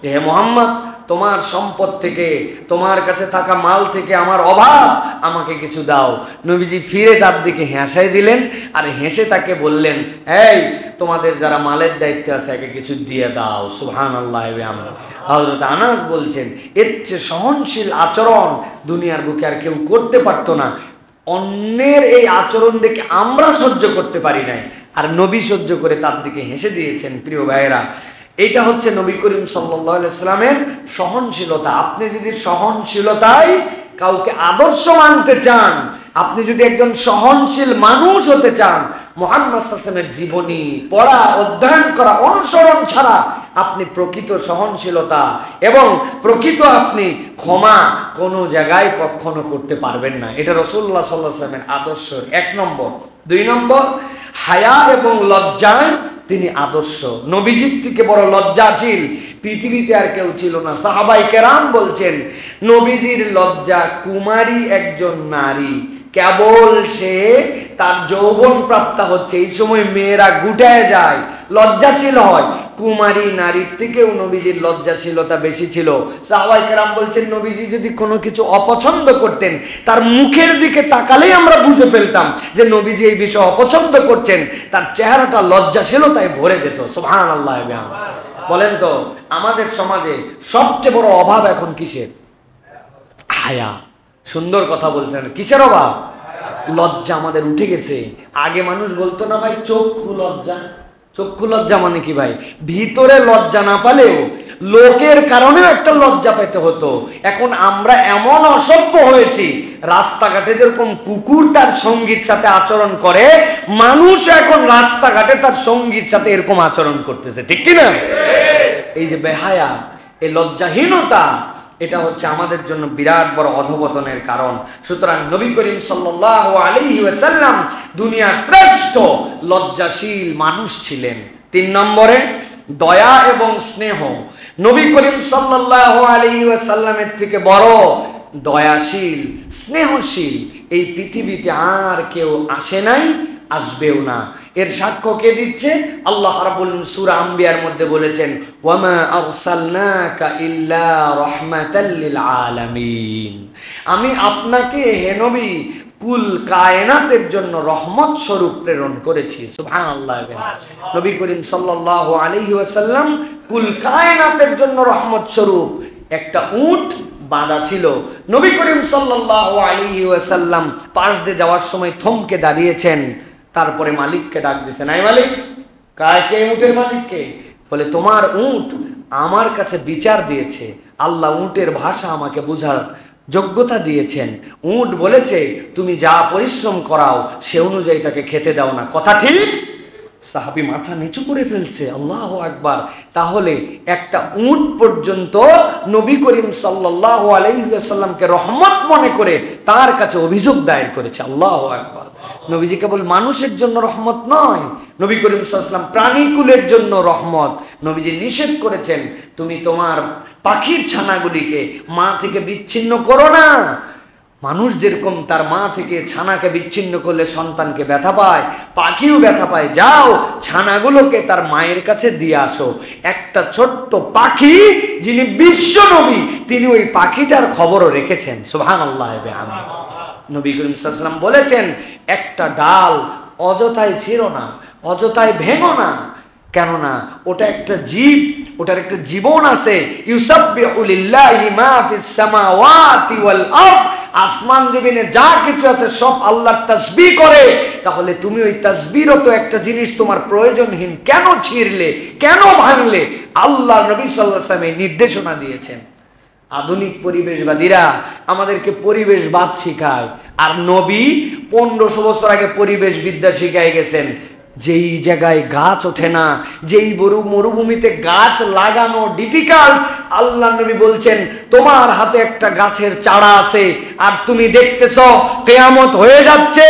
হে মুহাম্মদ, তোমার সম্পদ থেকে, তোমার কাছে থাকা মাল থেকে আমার অভাব, আমাকে কিছু দাও। নবীজি ফিরে তার দিকে হেসে দিলেন আর হেসে তাকে বললেন, এই তোমাদের যারা মালের দায়িত্বে আছে একে কিছু দিয়ে দাও। সুবহানাল্লাহ। হযরত আনাস বলছেন, এর চেয়ে সহনশীল আচরণ দুনিয়ার বুকে আর কেউ করতে পারতো না। অন্যের এই আচরণ দেখে আমরা সহ্য করতে পারি নাই, আর নবী সহ্য করে তার দিকে হেসে দিয়েছেন। প্রিয় ভাইয়েরা, এটা হচ্ছে নবী করিম সাল্লাল্লাহু আলাইহি ওয়াসাল্লামের সহনশীলতা। আপনি যদি সহনশীলতায় কাউকে আদর্শ মানতে চান, আপনি যদি একজন সহনশীল মানুষ হতে চান, মুহাম্মদ সাল্লাল্লাহু আলাইহি ওয়াসাল্লামের জীবনী পড়া, অধ্যয়ন করা, অনুসরণ ছাড়া আপনি প্রকৃত সহনশীলতা এবং প্রকৃত আপনি ক্ষমা কোনো জায়গায় কখনো করতে পারবেন না। এটা রাসূলুল্লাহ সাল্লাল্লাহু আলাইহি ওয়াসাল্লামের আদর্শের 1 নম্বর। 2 নম্বর, হায়া এবং লজ্জায় তিনি আদর্শ। নবীজির থেকে বড় লজ্জাশীল পৃথিবীতে আর কেউ ছিল না। সাহাবায়ে কেরাম বলছেন, নবীজির লজ্জা কুমারী একজন নারী, কেবল সে তার যৌবন প্রাপ্ত হচ্ছে, এই সময় মেয়েরা গুটায় যায়, লজ্জাশীল হয়। কুমারী নারীর থেকেও নবীজির লজ্জাশীলতা বেশি ছিল। সাহাবায়ে কেরাম বলছেন, নবীজি যদি কোনো কিছু অপছন্দ করতেন, তার মুখের দিকে তাকালেই আমরা বুঝে ফেলতাম যে নবীজি এই বিষয় অপছন্দ করছেন। তার চেহারাটা লজ্জাশীলতায় ভরে যেত। সুবহানাল্লাহ। বলেন তো, আমাদের সমাজে সবচেয়ে বড় অভাব এখন কিসের? হায়া। সুন্দর কথা বলছেন। কিসের অভাব? লজ্জা আমাদের উঠে গেছে। আগে মানুষ বলতো না ভাই, চক্ষু লজ্জা। চক্ষু লজ্জা মানে কি ভাই? ভিতরে লজ্জা না পালেও লোকের কারণেও একটা লজ্জা পেতে হতো। এখন আমরা এমন অসভ্য হয়েছি, রাস্তাঘাটে যেরকম কুকুর তার সঙ্গীর সাথে আচরণ করে, মানুষ এখন রাস্তাঘাটে তার সঙ্গীর সাথে এরকম আচরণ করতেছে। ঠিক কি না? এই যে বেহায়া, এই লজ্জাহীনতা, এটা হচ্ছে আমাদের জন্য বিরাট বড় অধঃপতনের কারণ। সুতরাং নবী করিম সাল্লাল্লাহু আলাইহি ওয়াসাল্লাম দুনিয়ার শ্রেষ্ঠ লজ্জাশীল মানুষ ছিলেন। 3 নম্বরে, দয়া এবং স্নেহ। নবী করিম সাল্লাল্লাহু আলাইহি ওয়াসাল্লামের থেকে বড় দয়াশীল, স্নেহশীল এই পৃথিবীতে আর কেউ আসে নাই, আসবেও না। এর সাক্ষ্য কে দিচ্ছে? আল্লাহ রাব্বুল সূরা আম্বিয়ার মধ্যে বলেছেন, ওয়ামা আরসালনাকা ইল্লা রাহমাতাল লিল আলামিন, আমি আপনাকে হে নবী কুল কায়নাতের জন্য রহমত স্বরূপ প্রেরণ করেছি। সুবহানাল্লাহ। নবী করিম সাল্লাল্লাহু আলাইহি ওয়াসাল্লাম কুল কায়নাতের জন্য রহমত স্বরূপ। একটা উট বাঁধা ছিল, নবী করিম সাল্লাল্লাহু আলাইহি ওয়াসাল্লাম পাশ দিয়ে যাওয়ার সময় থমকে দাঁড়িয়েছেন। তারপরে মালিককে ডাক দিছে, নাই মালিক, কে উটের মালিককে? বলে তোমার উট আমার কাছে বিচার দিয়েছে, আল্লাহ উটের ভাষা আমাকে বোঝার যোগ্যতা দিয়েছেন। উট বলেছে তুমি যা পরিশ্রম করাও সে অনুযায়ী তাকে খেতে দাও না, কথা ঠিক? সাহাবী মাথা নিচু করে ফেলছে, আল্লাহু আকবার। তাহলে একটা উট পর্যন্ত নবী করিম সাল্লাল্লাহু আলাইহি ওয়াসাল্লামকে রহমত মনে করে তার কাছে অভিযোগ দায়ের করেছে, আল্লাহু আকবার। নবীজি কেবল মানুষের জন্য রহমত নয়, নবী করিম সাল্লাল্লাহু আলাইহি ওয়াসাল্লাম প্রাণীকুলের জন্য রহমত। নবীজি নিষেধ করেছেন তুমি তোমার পাখির ছানাগুলিকে মা থেকে বিচ্ছিন্ন করো না। মানুষ যেরকম তার মা থেকে ছানাকে বিচ্ছিন্ন করলে সন্তানকে ব্যথা পায়, পাখিও ব্যথা পায়, যাও ছানাগুলোকে তার মায়ের কাছে দিয়ে আসো। একটা ছোট্ট পাখি যিনি বিশ্ব নবী, তিনি ওই পাখিটার খবরও রেখেছেন, সুবহানাল্লাহ। নবী করিম সাল্লাল্লাহু আলাইহি ওয়াসাল্লাম বলেছেন একটা ডাল অযথায় ছিঁড়ো না, অযথায় ভেঙো না, কেননা ওটা একটা জীব, ওটার একটা জীবন আছে। ইউসাব্বিহু লিল্লাহি মা ফিস সামাওয়াতি ওয়াল আরদ, আসমান জমিনে যা কিছু আছে সব আল্লাহর তাসবিহ করে। তাহলে তুমি ওই তাসবিহরত একটা জিনিস তোমার প্রয়োজনহীন কেন ছিঁড়লে, কেন ভাঙলে? আল্লাহ নবী সাল্লাল্লাহু আলাইহি ওয়াসাল্লাম নির্দেশনা দিয়েছেন। আধুনিক পরিবেশবাদীরা আমাদেরকে পরিবেশবাদ শিখায়, আর নবী 1500 বছর আগে পরিবেশ বিদ্যা শিখাই গেছেন। যেই জায়গায় গাছ ওঠে না, যেই মরুভূমিতে গাছ লাগানো ডিফিকাল্ট, আল্লাহ নবী বলছেন তোমার হাতে একটা গাছের চারা আছে আর তুমি দেখতেছো কিয়ামত হয়ে যাচ্ছে,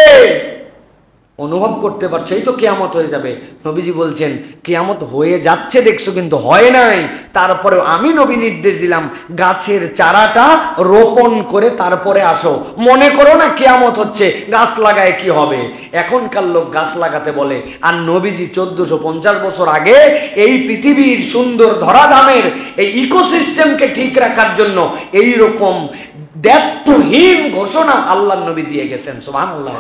অনুভব করতে পারছো এই তো কিয়ামত হয়ে যাবে। নবীজি বলছেন কিয়ামত হয়ে যাচ্ছে দেখছো কিন্তু হয় নাই, তারপরেও আমি নবী নির্দেশ দিলাম গাছের চারাটা রোপণ করে তারপরে আসো, মনে করো না কিয়ামত হচ্ছে, গাছ লাগায় কি হবে। এখনকার লোক গাছ লাগাতে বলে, আর নবীজি 1450 বছর আগে এই পৃথিবীর সুন্দর ধরাধামের এই ইকোসিস্টেমকে ঠিক রাখার জন্য এই রকম দায়িত্বহীন ঘোষণা আল্লাহ নবী দিয়ে গেছেন, সুবহানাল্লাহ,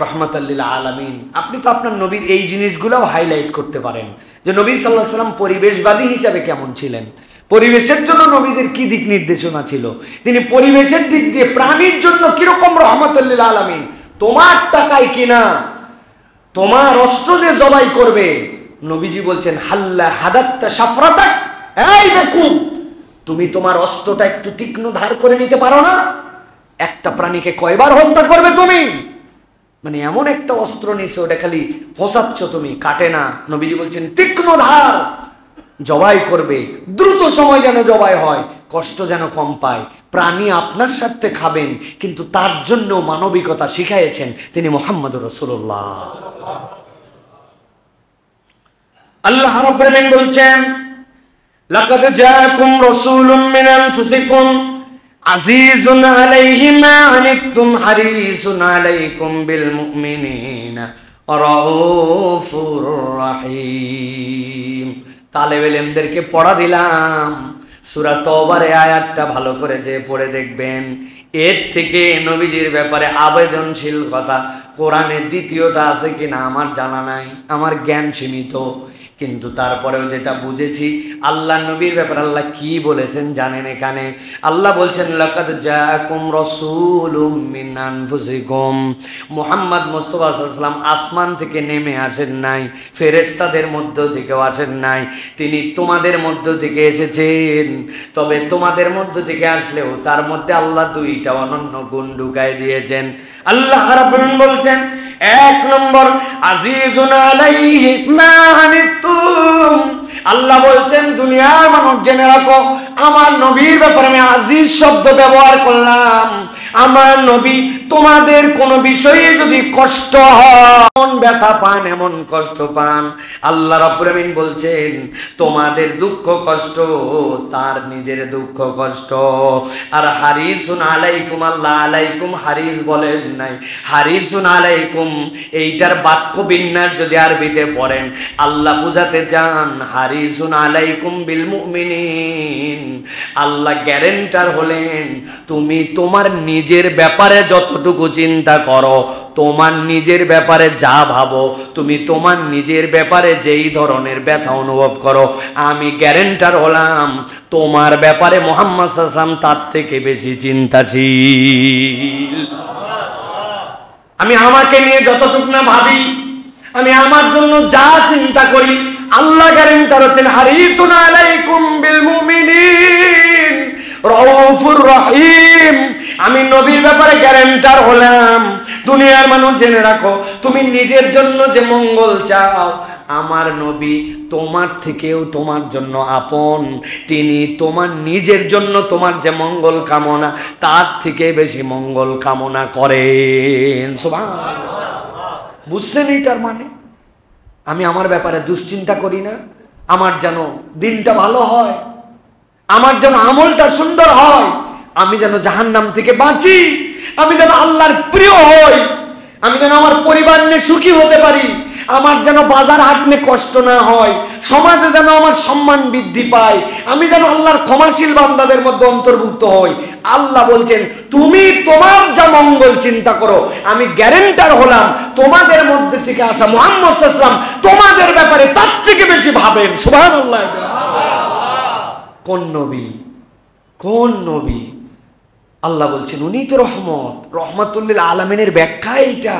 রহমাতাল লিল আলামিন। আপনি তো আপনার নবীর এই জিনিসগুলোও হাইলাইট করতে পারেন যে নবী সাল্লাল্লাহু আলাইহি ওয়াসাল্লাম পরিবেশবাদী হিসাবে কেমন ছিলেন, পরিবেশের জন্য নবীজির কি দিক নির্দেশনা ছিল, তিনি পরিবেশের দিক দিয়ে প্রাণীর জন্য কিরকম রহমাতাল লিল আলামিন। তোমার টাকায় কিনা তোমার অস্ত্র দিয়ে জবাই করবে, নবীজি বলছেন হাল্লা হাদাত্তা সাফরাতাক, এই বেকুব তুমি তোমার অস্ত্রটা একটু তীক্ষ্ণ ধার করে নিতে পারো না? একটা প্রাণীকে কয়বার হত্যা করবে তুমি? মানে এমন একটা অস্ত্র নিছো ওটা খালি ফোসাচ্ছ তুমি, কাটে না। নবীজি বলছেন তীক্ষ্ণ ধার জবাই করবে, দ্রুত সময় যেন জবাই হয়, কষ্ট যেন কম পায়। প্রাণী আপনার সাথে খাবেন কিন্তু তার জন্য মানবিকতা শিখাইয়েছেন তিনি মুহাম্মদুর রাসূলুল্লাহ। আল্লাহ রাব্বুল আলামিন বলছেন লাকাদ জাআকুম রাসূলুম মিন আনফুসিকুম আজিজুন আলাইহি মা আনিতুম হারিসুন আলাইকুম বিল মুমিনিনা রাউফুর রহিম। তালেবে ইলমদেরকে পড়া দিলাম সূরা তওবার এই আয়াতটা ভালো করে যে পড়ে দেখবেন, এর থেকে নবীজির ব্যাপারে আবেদনশীল কথা কোরআনের দ্বিতীয়টা আছে কিনা আমার জানা নাই, আমার জ্ঞান সীমিত, কিন্তু তারপরেও যেটা বুঝেছি আল্লাহ নবীর ব্যাপারে আল্লাহ কি বলেছেন জানেন? এখানে আল্লাহ বলছেন লাকাদ জাআকুম রাসূলুম মিন আনফুসিকুম, মুহাম্মদ মুস্তাফা সাল্লাল্লাহু আলাইহি ওয়াসাল্লাম আসমান থেকে নেমে আসেন নাই, ফেরেশতাদের মধ্য থেকেও আসেন নাই, তিনি তোমাদের মধ্য থেকে এসেছেন। তবে তোমাদের মধ্য থেকে আসলেও তার মধ্যে আল্লাহ দুইটা অনন্য গুণ ঢুকায় দিয়েছেন। আল্লাহ রাব্বুল আলামিন বলছেন এক নম্বর আজিজুন আলাইহি মা আনিতুম, আল্লাহ বলছেন দুনিয়ার মানুষ জেনে রাখো আমার নবীর ব্যাপারে আমি আজিজ শব্দ ব্যবহার করলাম। আমার নবী তোমাদের কোনো বিষয়ে যদি কষ্ট হয়, এমন ব্যথা পান, এমন কষ্ট পান, আল্লাহ রাব্বুল আলামিন বলছেন তোমাদের দুঃখ কষ্ট তার নিজের দুঃখ কষ্ট। আর হারিসুন আলাইকুম, আল্লাহ আলাইকুম হারিস বলেন নাই, হারিসুন আলাইকুম এইটার বাক্য বিন্যাস যদি আরবিতে পড়েন আল্লাহ বুঝাতে চান হারিসুন আলাইকুম বিল মুমিনিন, আল্লাহ গ্যারেন্টার হলেন তুমি তোমার নিজের ব্যাপারে যতটুকু চিন্তা করো, তোমার নিজের ব্যাপারে যা ভাবো, তুমি তোমার নিজের ব্যাপারে যেই ধরনের ব্যথা অনুভব করো, আমি গ্যারেন্টার হলাম তোমার ব্যাপারে মুহাম্মদ সাল্লাল্লাহু আলাইহি ওয়াসাল্লাম তার থেকে বেশি চিন্তাশীল। আমি আমাকে নিয়ে যতটুকু না ভাবি, আমি আমার জন্য যা চিন্তা করি, আল্লাহ গ্যারান্টার হচ্ছেন হারিসুন আলাইকুম বিল মুমিনিন রাউফুর রহিম। আমি নবীর ব্যাপারে গ্যারান্টার হলাম। দুনিয়ার মানুষ জেনে রাখো, তুমি নিজের জন্য যে মঙ্গল চাও, আমার নবী তোমার থেকেও তোমার জন্য আপন। তিনি তোমার নিজের জন্য তোমার যে মঙ্গল কামনা, তার থেকে বেশি মঙ্গল কামনা করেন। সুবহানাল্লাহ। বুঝছেন এটার মানে? আমি আমার ব্যাপারে দুশ্চিন্তা করি না, আমার যেন দিনটা ভালো হয়, আমার যেন আমলটা সুন্দর হয়, আমি যেন জাহান্নাম থেকে বাঁচি, আমি যেন আল্লাহর প্রিয় হই, আমি যেন আমার পরিবার নিয়ে সুখী হতে পারি, আমার যেন বাজার হাট নিয়ে কষ্ট না হয়, সমাজে যেন আমার সম্মান বৃদ্ধি পায়, আমি যেন আল্লাহর ক্ষমাশীল বান্দাদের মধ্যে অন্তর্ভুক্ত হই। আল্লাহ বলছেন তুমি তোমার যা মঙ্গল চিন্তা করো, আমি গ্যারান্টার হলাম তোমাদের মধ্যে থেকে আসা মুহাম্মদ সাল্লাল্লাহু আলাইহি ওয়াসাল্লাম তোমাদের ব্যাপারে তার থেকে বেশি ভাবেন। সুবহানাল্লাহ। কোন নবী, কোন নবী? আল্লাহ বলছেন উনি তো রহমত, রহমাতুল লিল আলামিনের ব্যাখ্যা এটা।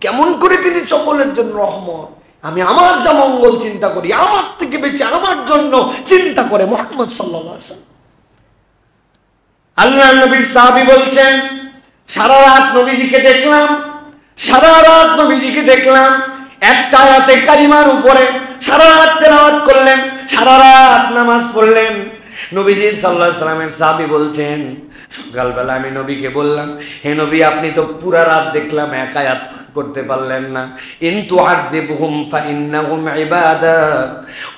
কেমন করে তিনি সকলের জন্য রহমত? আমি আমার যা মঙ্গল চিন্তা করি, আমার থেকে বেশি আমার জন্য চিন্তা করে মুহাম্মদ সাল্লাল্লাহু আলাইহি ওয়াসাল্লাম। আল্লাহর নবীর সাহাবী বলছেন সারা রাত নবীজিকে দেখলাম, সারা রাত নবীজিকে দেখলাম, একটা আয়াতে কারিমার উপরে সারা রাত তেলাওয়াত করলেন, সারা রাত নামাজ পড়লেন। নবীজি সাল্লাল্লাহু আলাইহি ওয়াসাল্লামের সাহাবী বলছেন সকালবেলা আমি নবীকে বললাম, হে নবী আপনি তো পুরা রাত দেখলাম এক আয়াত পাঠ করতে পারলেন না। ইন তুআযিবহুম ফাইন্নাহুম ইবাদাক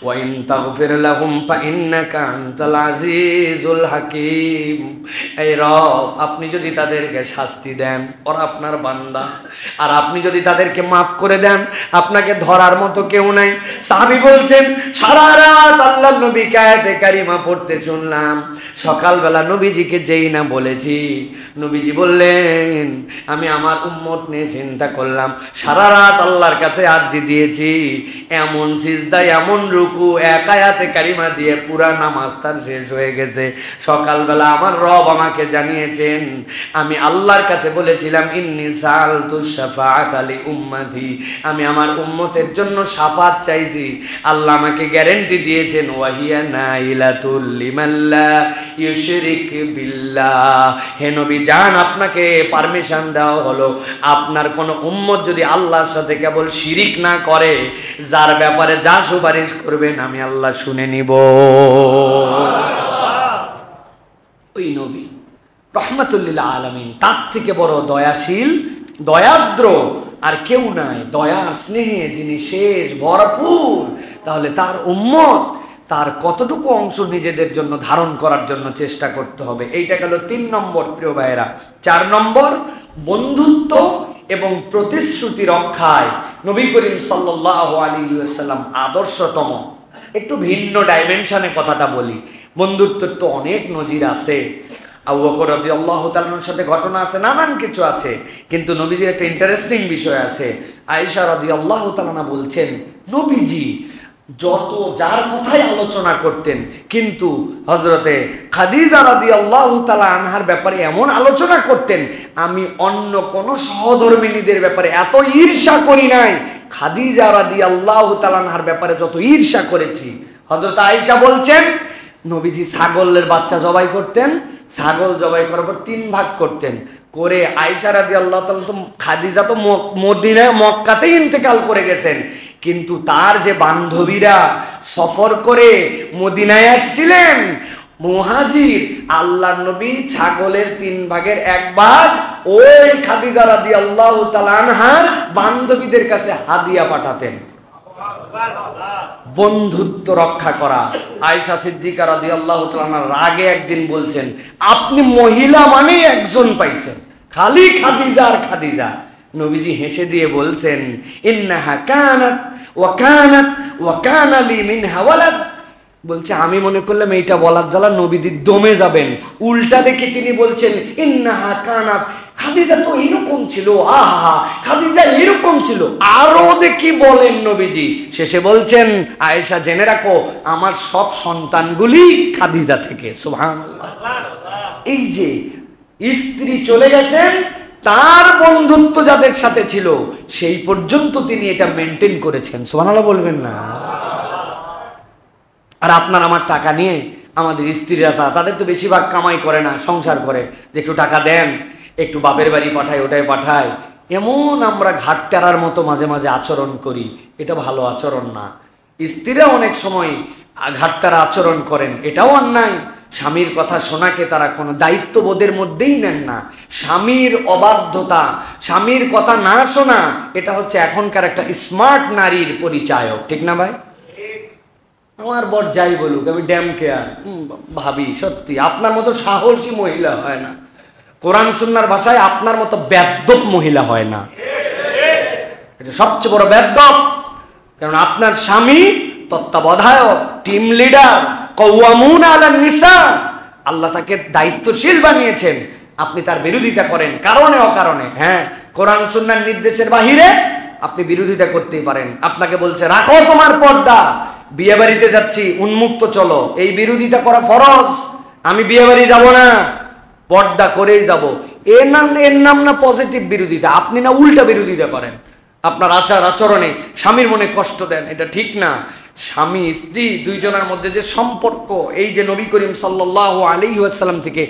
ওয়া ইন তাগফির লাহুম ফাইন্নাকা আনতাল আজিজুল হাকীম। এই রব, আপনি যদি তাদেরকে শাস্তি দেন, ওরা আপনার বান্দা, আর আপনি যদি তাদেরকে মাফ করে দেন, আপনাকে ধরার মতো কেউ নাই। সাহাবী বলছেন সারা রাত আল্লাহর নবীকে আয়াতে কারিমা পড়তে শুনলাম, সকালবেলা নবীজিকে যেই না বলেছি, নবীজি বললেন আমি আমার উম্মত নিয়ে চিন্তা করলাম, সারা রাত আল্লাহর কাছে আরজি দিয়েছি, এমন সিজদা এমন রুকু এক আয়াতে কারিমা দিয়ে পুরা নামাজ তার শেষ হয়ে গেছে। সকালবেলা আমার রব আমাকে জানিয়েছেন আমি আল্লাহর কাছে বলেছিলাম ইন্নী সাআলতু শাফাআতা লি উম্মতি, আমি আমার উম্মতের জন্য শাফাত চাইছি। আল্লাহ আমাকে গ্যারান্টি দিয়েছেন ওয়াহিয়া নাইলাতুল লিমান লা ইউশরিক বিল্লাহ। হে নবী যান, আপনাকে পারমিশন দেওয়া হলো, আপনার কোন উম্মত যদি আল্লাহর সাথে কেবল শিরিক না করে, যার ব্যাপারে যা সুপারিশ করবেন আমি আল্লাহ শুনে নিব। ওই নবী রহমাতুল লিল আলামিন, তার থেকে বড় দয়াশীল দয়াদ্র আর কেউ নাই। দয়ার স্নেহে যিনি শেষ ভরপুর, তাহলে তার উম্মত তার কতটুকু অংশ নিজেদের জন্য ধারণ করার জন্য চেষ্টা করতে হবে। এইটা গেল 3 নম্বর প্রিয় ভাইয়েরা। 4 নম্বর বন্ধুত্ব এবং প্রতিশ্রুতি রক্ষায় নবী করিম সাল্লাল্লাহু আলাইহি ওয়াসাল্লাম আদর্শতম। একটু ভিন্ন ডাইমেনশনে কথাটা বলি। বন্ধুত্বের তো অনেক নজির আছে, আবু বকর রাদিয়াল্লাহু তাআলার সাথে ঘটনা আছে, নানান কিছু আছে, কিন্তু নবীজির একটা ইন্টারেস্টিং বিষয় আছে। আয়েশা রাদিয়াল্লাহু তাআলা বলছেন নবীজি যত যার কথাই আলোচনা করতেন, কিন্তু হযরতে খাদিজা রাদিয়াল্লাহু তাআলা আনহার ব্যাপারে এমন আলোচনা করতেন, আমি অন্য কোন সহধর্মিনীদের ব্যাপারে এত ঈর্ষা করি নাই, খাদিজা রাদিয়াল্লাহু তাআলা আনহার ব্যাপারে যত ঈর্ষা করেছি। হযরত আয়েশা বলছেন নবীজি ছাগলের বাচ্চা জবাই করতেন, ছাগল জবাই করার পর 3 ভাগ করতেন করে, আয়েশা রাদিয়াল্লাহু তাআলা তো খাদিজা তো মদিনায় মক্কাতেই ইন্তেকাল করে গেছেন, কিন্তু তার যে বান্ধবীরা সফর করে মদিনায় আসছিলেন মুহাজির, আল্লাহর নবী ছাগলের 3 ভাগের 1 ভাগ ওই খাদিজা রাদিয়াল্লাহু তাআলা আনহার বান্ধবীদের কাছে হাদিয়া পাঠাতেন। বন্ধুত্ব রক্ষা করা। আয়েশা সিদ্দিকা রাদিয়াল্লাহু তাআলা রাগে একদিন বলছেন আপনি মহিলা মানে একজন পাইছেন, খালি খাদিজা আর খাদিজা। নবীজি হেসে দিয়ে বলছেন ইন্নাহা কানাত ওয়া কানাত ওয়া কানা লি মিনহা ওয়ালাদ। বলছে আমি মনে করলাম এইটা বলার জ্বালা নবীজি দমে যাবেন, উল্টা দেখে তিনি বলছেন ইন্নাহা কানাত, খাদিজা তো এরকম ছিল, আহা খাদিজা এরকম ছিল, আরো দেখি বলেন নবীজি। শেষে বলছেন আয়েশা জেনে রাখো আমার সব সন্তানগুলি খাদিজা থেকে। সুবহানাল্লাহ। এই যে স্ত্রী চলে গেছেন, তার বন্ধুত্ব যাদের সাথে ছিল সেই পর্যন্ত তিনি এটা মেনটেন করেছেন। সুবহানাল্লাহ বলবেন না? আর আপনার আমার টাকা নিয়ে আমাদের স্ত্রীরা তাদের তো বেশিরভাগ কামাই করে না, সংসার করে, যে একটু টাকা দেন, একটু বাপের বাড়ি পাঠায়, ওটাই পাঠায়, এমন আমরা ঘাটতেরার মতো মাঝে মাঝে আচরণ করি। এটা ভালো আচরণ না। স্ত্রীরা অনেক সময় ঘাটতেরা আচরণ করেন, এটাও অন্যায়। স্বামীর কথা শোনাকে তারা কোনো দায়িত্ববোধের মধ্যেই নেন না। স্বামীর অবাধ্যতা, স্বামীর কথা না শোনা, এটা হচ্ছে এখনকার একটা স্মার্ট নারীর পরিচায়ক, ঠিক না ভাই? আমার বর যাই বলুক, আমি ড্যাম কেয়ার ভাবি, সত্যি আপনার মতো সাহসী মহিলা হয় না। কোরআন সুন্নাহর ভাষায় আপনার মতো বেয়াদব মহিলা হয় না। এটা সবচেয়ে বড় বেয়াদব। কারণ আপনার স্বামী তত্ত্বাবধায়ক, টিম লিডার, কওয়ামুন আলান নিসা, আল্লাহ তাকে দায়িত্বশীল বানিয়েছেন। আপনি তার বিরোধিতা করেন কারণে অকারণে। হ্যাঁ, কোরআন সুন্নাহর নির্দেশের বাহিরে আপনি বিরোধিতা করতেই পারেন। আপনাকে বলছে রাখো তোমার পর্দা, বিয়ে বাড়িতে যাচ্ছি, উন্মুক্ত চলো, এই বিরোধিতা করা ফরজ। আমি বিয়ে বাড়ি যাব না, পর্দা করেই যাব, এর নাম না পজিটিভ বিরোধিতা। আপনি না উল্টা বিরোধিতা করেন, আপনার আচার আচরণে স্বামীর মনে কষ্ট দেন, এটা ঠিক না। স্বামী স্ত্রী দুইজনের মধ্যে যে সম্পর্ক, এই যে নবী করিম সাল্লাল্লাহু আলাইহি ওয়াসাল্লাম থেকে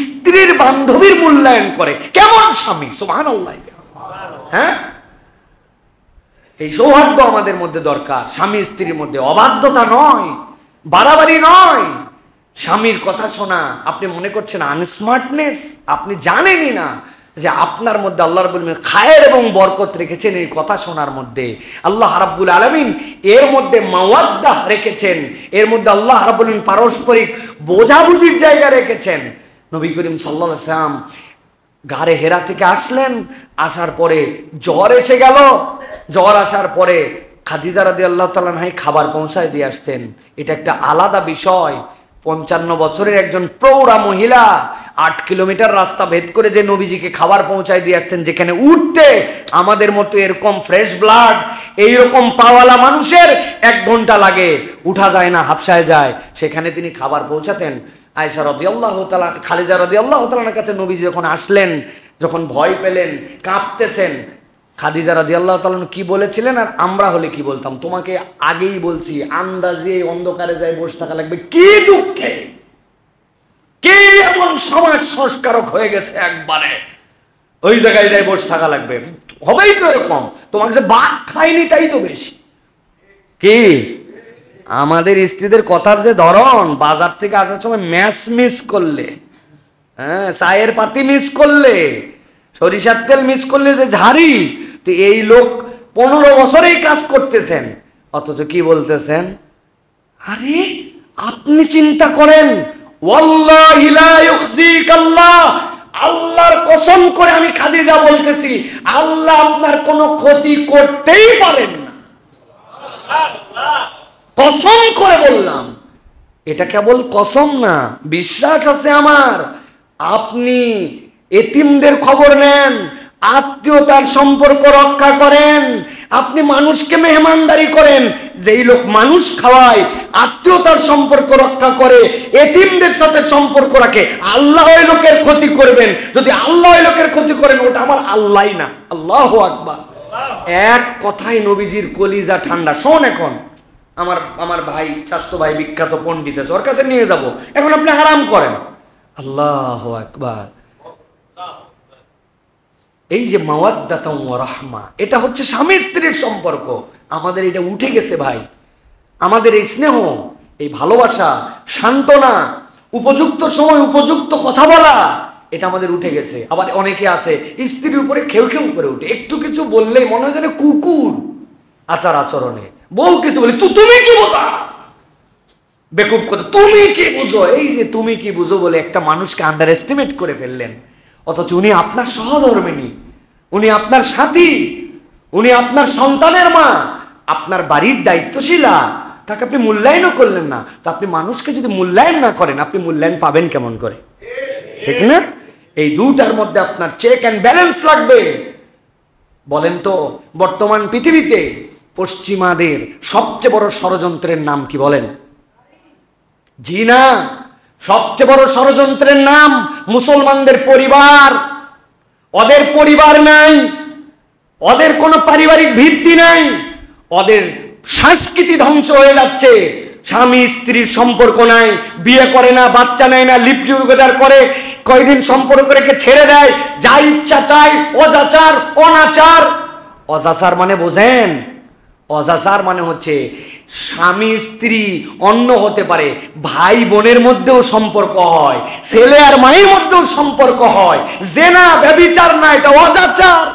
স্ত্রীর বান্ধবীর মূল্যায়ন করে, কেমন স্বামী! সুবহানাল্লাহ। হ্যাঁ, এই সৌহার্দ্য আমাদের মধ্যে দরকার। স্বামী স্ত্রীর মধ্যে অবাধ্যতা নয়, বাড়াবাড়ি নয়, স্বামীর কথা শোনা। আপনি মনে করছেন আনস্মার্টনেস, আপনি জানেনই না যে আপনার মধ্যে আল্লাহ রাব্বুল আলামিন খায়ের এবং বরকত রেখেছেন এই কথা শোনার মধ্যে। আল্লাহ রাব্বুল আলামিন এর মধ্যে মাওয়াদ্দাহ রেখেছেন, এর মধ্যে আল্লাহ রাব্বুল আলামিন পারস্পরিক বোঝাবুঝির জায়গা রেখেছেন। নবী করিম সাল্লাল্লাহু আলাইহি ওয়াসাল্লাম গারে হেরা থেকে আসলেন, আসার পরে জ্বর এসে গেল। জ্বর আসার পরে খাদিজা রাদিয়াল্লাহু তাআলা আনহা খাবার পৌঁছায় দিয়ে আসতেন। এটা একটা আলাদা বিষয়। 55 বছরের একজন প্রৌঢ়া মহিলা 8 কিলোমিটার রাস্তা ভেদ করে যে নবীজিকে খাবার পৌঁছায় দিয়ে আসতেন, যেখানে উঠতে আমাদের মতো এরকম ফ্রেশ ব্লাড, এইরকম পাওয়ালা মানুষের 1 ঘন্টা লাগে, উঠা যায় না, হাফসায় যায়, সেখানে তিনি খাবার পৌঁছাতেন। আয়েশা রাদিয়াল্লাহু তাআলা, খালিদা রাদিয়াল্লাহু তাআলার কাছে নবীজি যখন আসলেন, যখন ভয় পেলেন, কাঁপতেছেন, খাদিজা রাদিয়াল্লাহু তাআলা কি বলেছিলেন আর আমরা হলে কি বলতাম? তোমাকে আগেই বলছি, আন্দাজে অন্ধকারে যায় বসে থাকা লাগবে। কি দুঃখে, কে এমন সমাজ সংস্কারক হয়ে গেছে, একবারে ওই জায়গায় যায় বসে থাকা লাগবে। হবেই তো এরকম, তোমাকে যে বাঘ খায়নি তাই তো বেশি। কি আমাদের স্ত্রীদের কথার যে ধরন, বাজার থেকে আসার সময় ম্যাচ মিস করলে, হ্যাঁ, চায়ের পাতি মিস করলে, সরিষার তেল মিস করলে যে ঝাড়ি, তো এই লোক 15 বছরেই কাজ করতেছেন, অথচ কি বলতেছেন? আরে আপনি চিন্তা করেন, ওয়াল্লাহি লা ইউখজিকাল্লাহ, আল্লাহর কসম করে আমি খাদিজা বলতেছি, আল্লাহ আপনার কোনো ক্ষতি করতেই পারেন না। কসম করে বললাম, এটা কেবল কসম না, বিশ্বাস আছে আমার। আপনি এতিমদের খবর নেন, আত্মীয়তার সম্পর্ক রক্ষা করেন, আপনি মানুষকে মেহমানদারি করেন। যেই লোক মানুষ খাওয়ায়, আত্মীয়তার সম্পর্ক রক্ষা করে, এতিমদের সাথে সম্পর্ক রাখে, আল্লাহ ওই লোকের ক্ষতি করবেন। যদি আল্লাহ ওই লোকের ক্ষতি করেন, ওটা আমার আল্লাহ না। আল্লাহু আকবার। এক কথায় নবীজির কলিজা ঠান্ডা। শোন, এখন আমার ভাই, স্বাস্থ্য ভাই, বিখ্যাত পণ্ডিত আছে, ওর কাছে নিয়ে যাব, এখন আপনি হারাম করেন। আল্লাহু আকবার। এই যে মাওয়াদ্দাত ওয়া রাহমা, এটা হচ্ছে স্বামী স্ত্রীর সম্পর্ক। আমাদের এটা উঠে গেছে ভাই। আমাদের এই স্নেহ, এই ভালোবাসা, সান্ত্বনা, উপযুক্ত সময় উপযুক্ত কথা বলা, এটা আমাদের উঠে গেছে। আবার অনেকে আছে স্ত্রীর উপরে খেউ খেউ উপরে উঠে, একটু কিছু বললেই মনে হয় যেন কুকুর আচার আচরণে। বউ কিছু বলে, তুমি কি বোঝা, বেকুব কথা, তুমি কি বুঝো। এই যে তুমি কি বুঝো বলে একটা মানুষকে আন্ডার এস্টিমেট করে ফেললেন, অথচ উনি আপনার সহধর্মিণী, উনি আপনার সাথী, উনি আপনার সন্তানের মা, আপনার বাড়ির দায়িত্বশীলা, তাকে আপনি মূল্যায়নও করলেন না। তো আপনি মানুষকে যদি মূল্যায়ন না করেন, আপনি মূল্যায়ন পাবেন কেমন করে? ঠিক না? এই দুটার মধ্যে আপনার চেক অ্যান্ড ব্যালেন্স লাগবে। বলেন তো, বর্তমান পৃথিবীতে পশ্চিমাদের সবচেয়ে বড় ষড়যন্ত্রের নাম কি বলেন? জি না, সবচেয়ে বড় ষড়যন্ত্রের নাম মুসলমানদের পরিবার। ওদের পরিবার নাই, ওদের কোনো পারিবারিক ভিত্তি নাই, ওদের সংস্কৃতি ধ্বংস হয়ে যাচ্ছে। স্বামী স্ত্রীর সম্পর্ক নাই, বিয়ে করে না, বাচ্চা নেয় না, লিপ্ট টুগেদার করে, কয়দিন সম্পর্ক রেখে ছেড়ে দেয়, যা ইচ্ছা তাই, অজাচার অনাচার। অজাচার মানে বোঝেন? অজাচার মানে হচ্ছে স্বামী স্ত্রী অন্য হতে পারে, ভাই বোনের মধ্যেও সম্পর্ক হয়, ছেলে আর মায়ের মধ্যেও সম্পর্ক হয়, জেনা ব্যভিচার না, এটা অজাচার।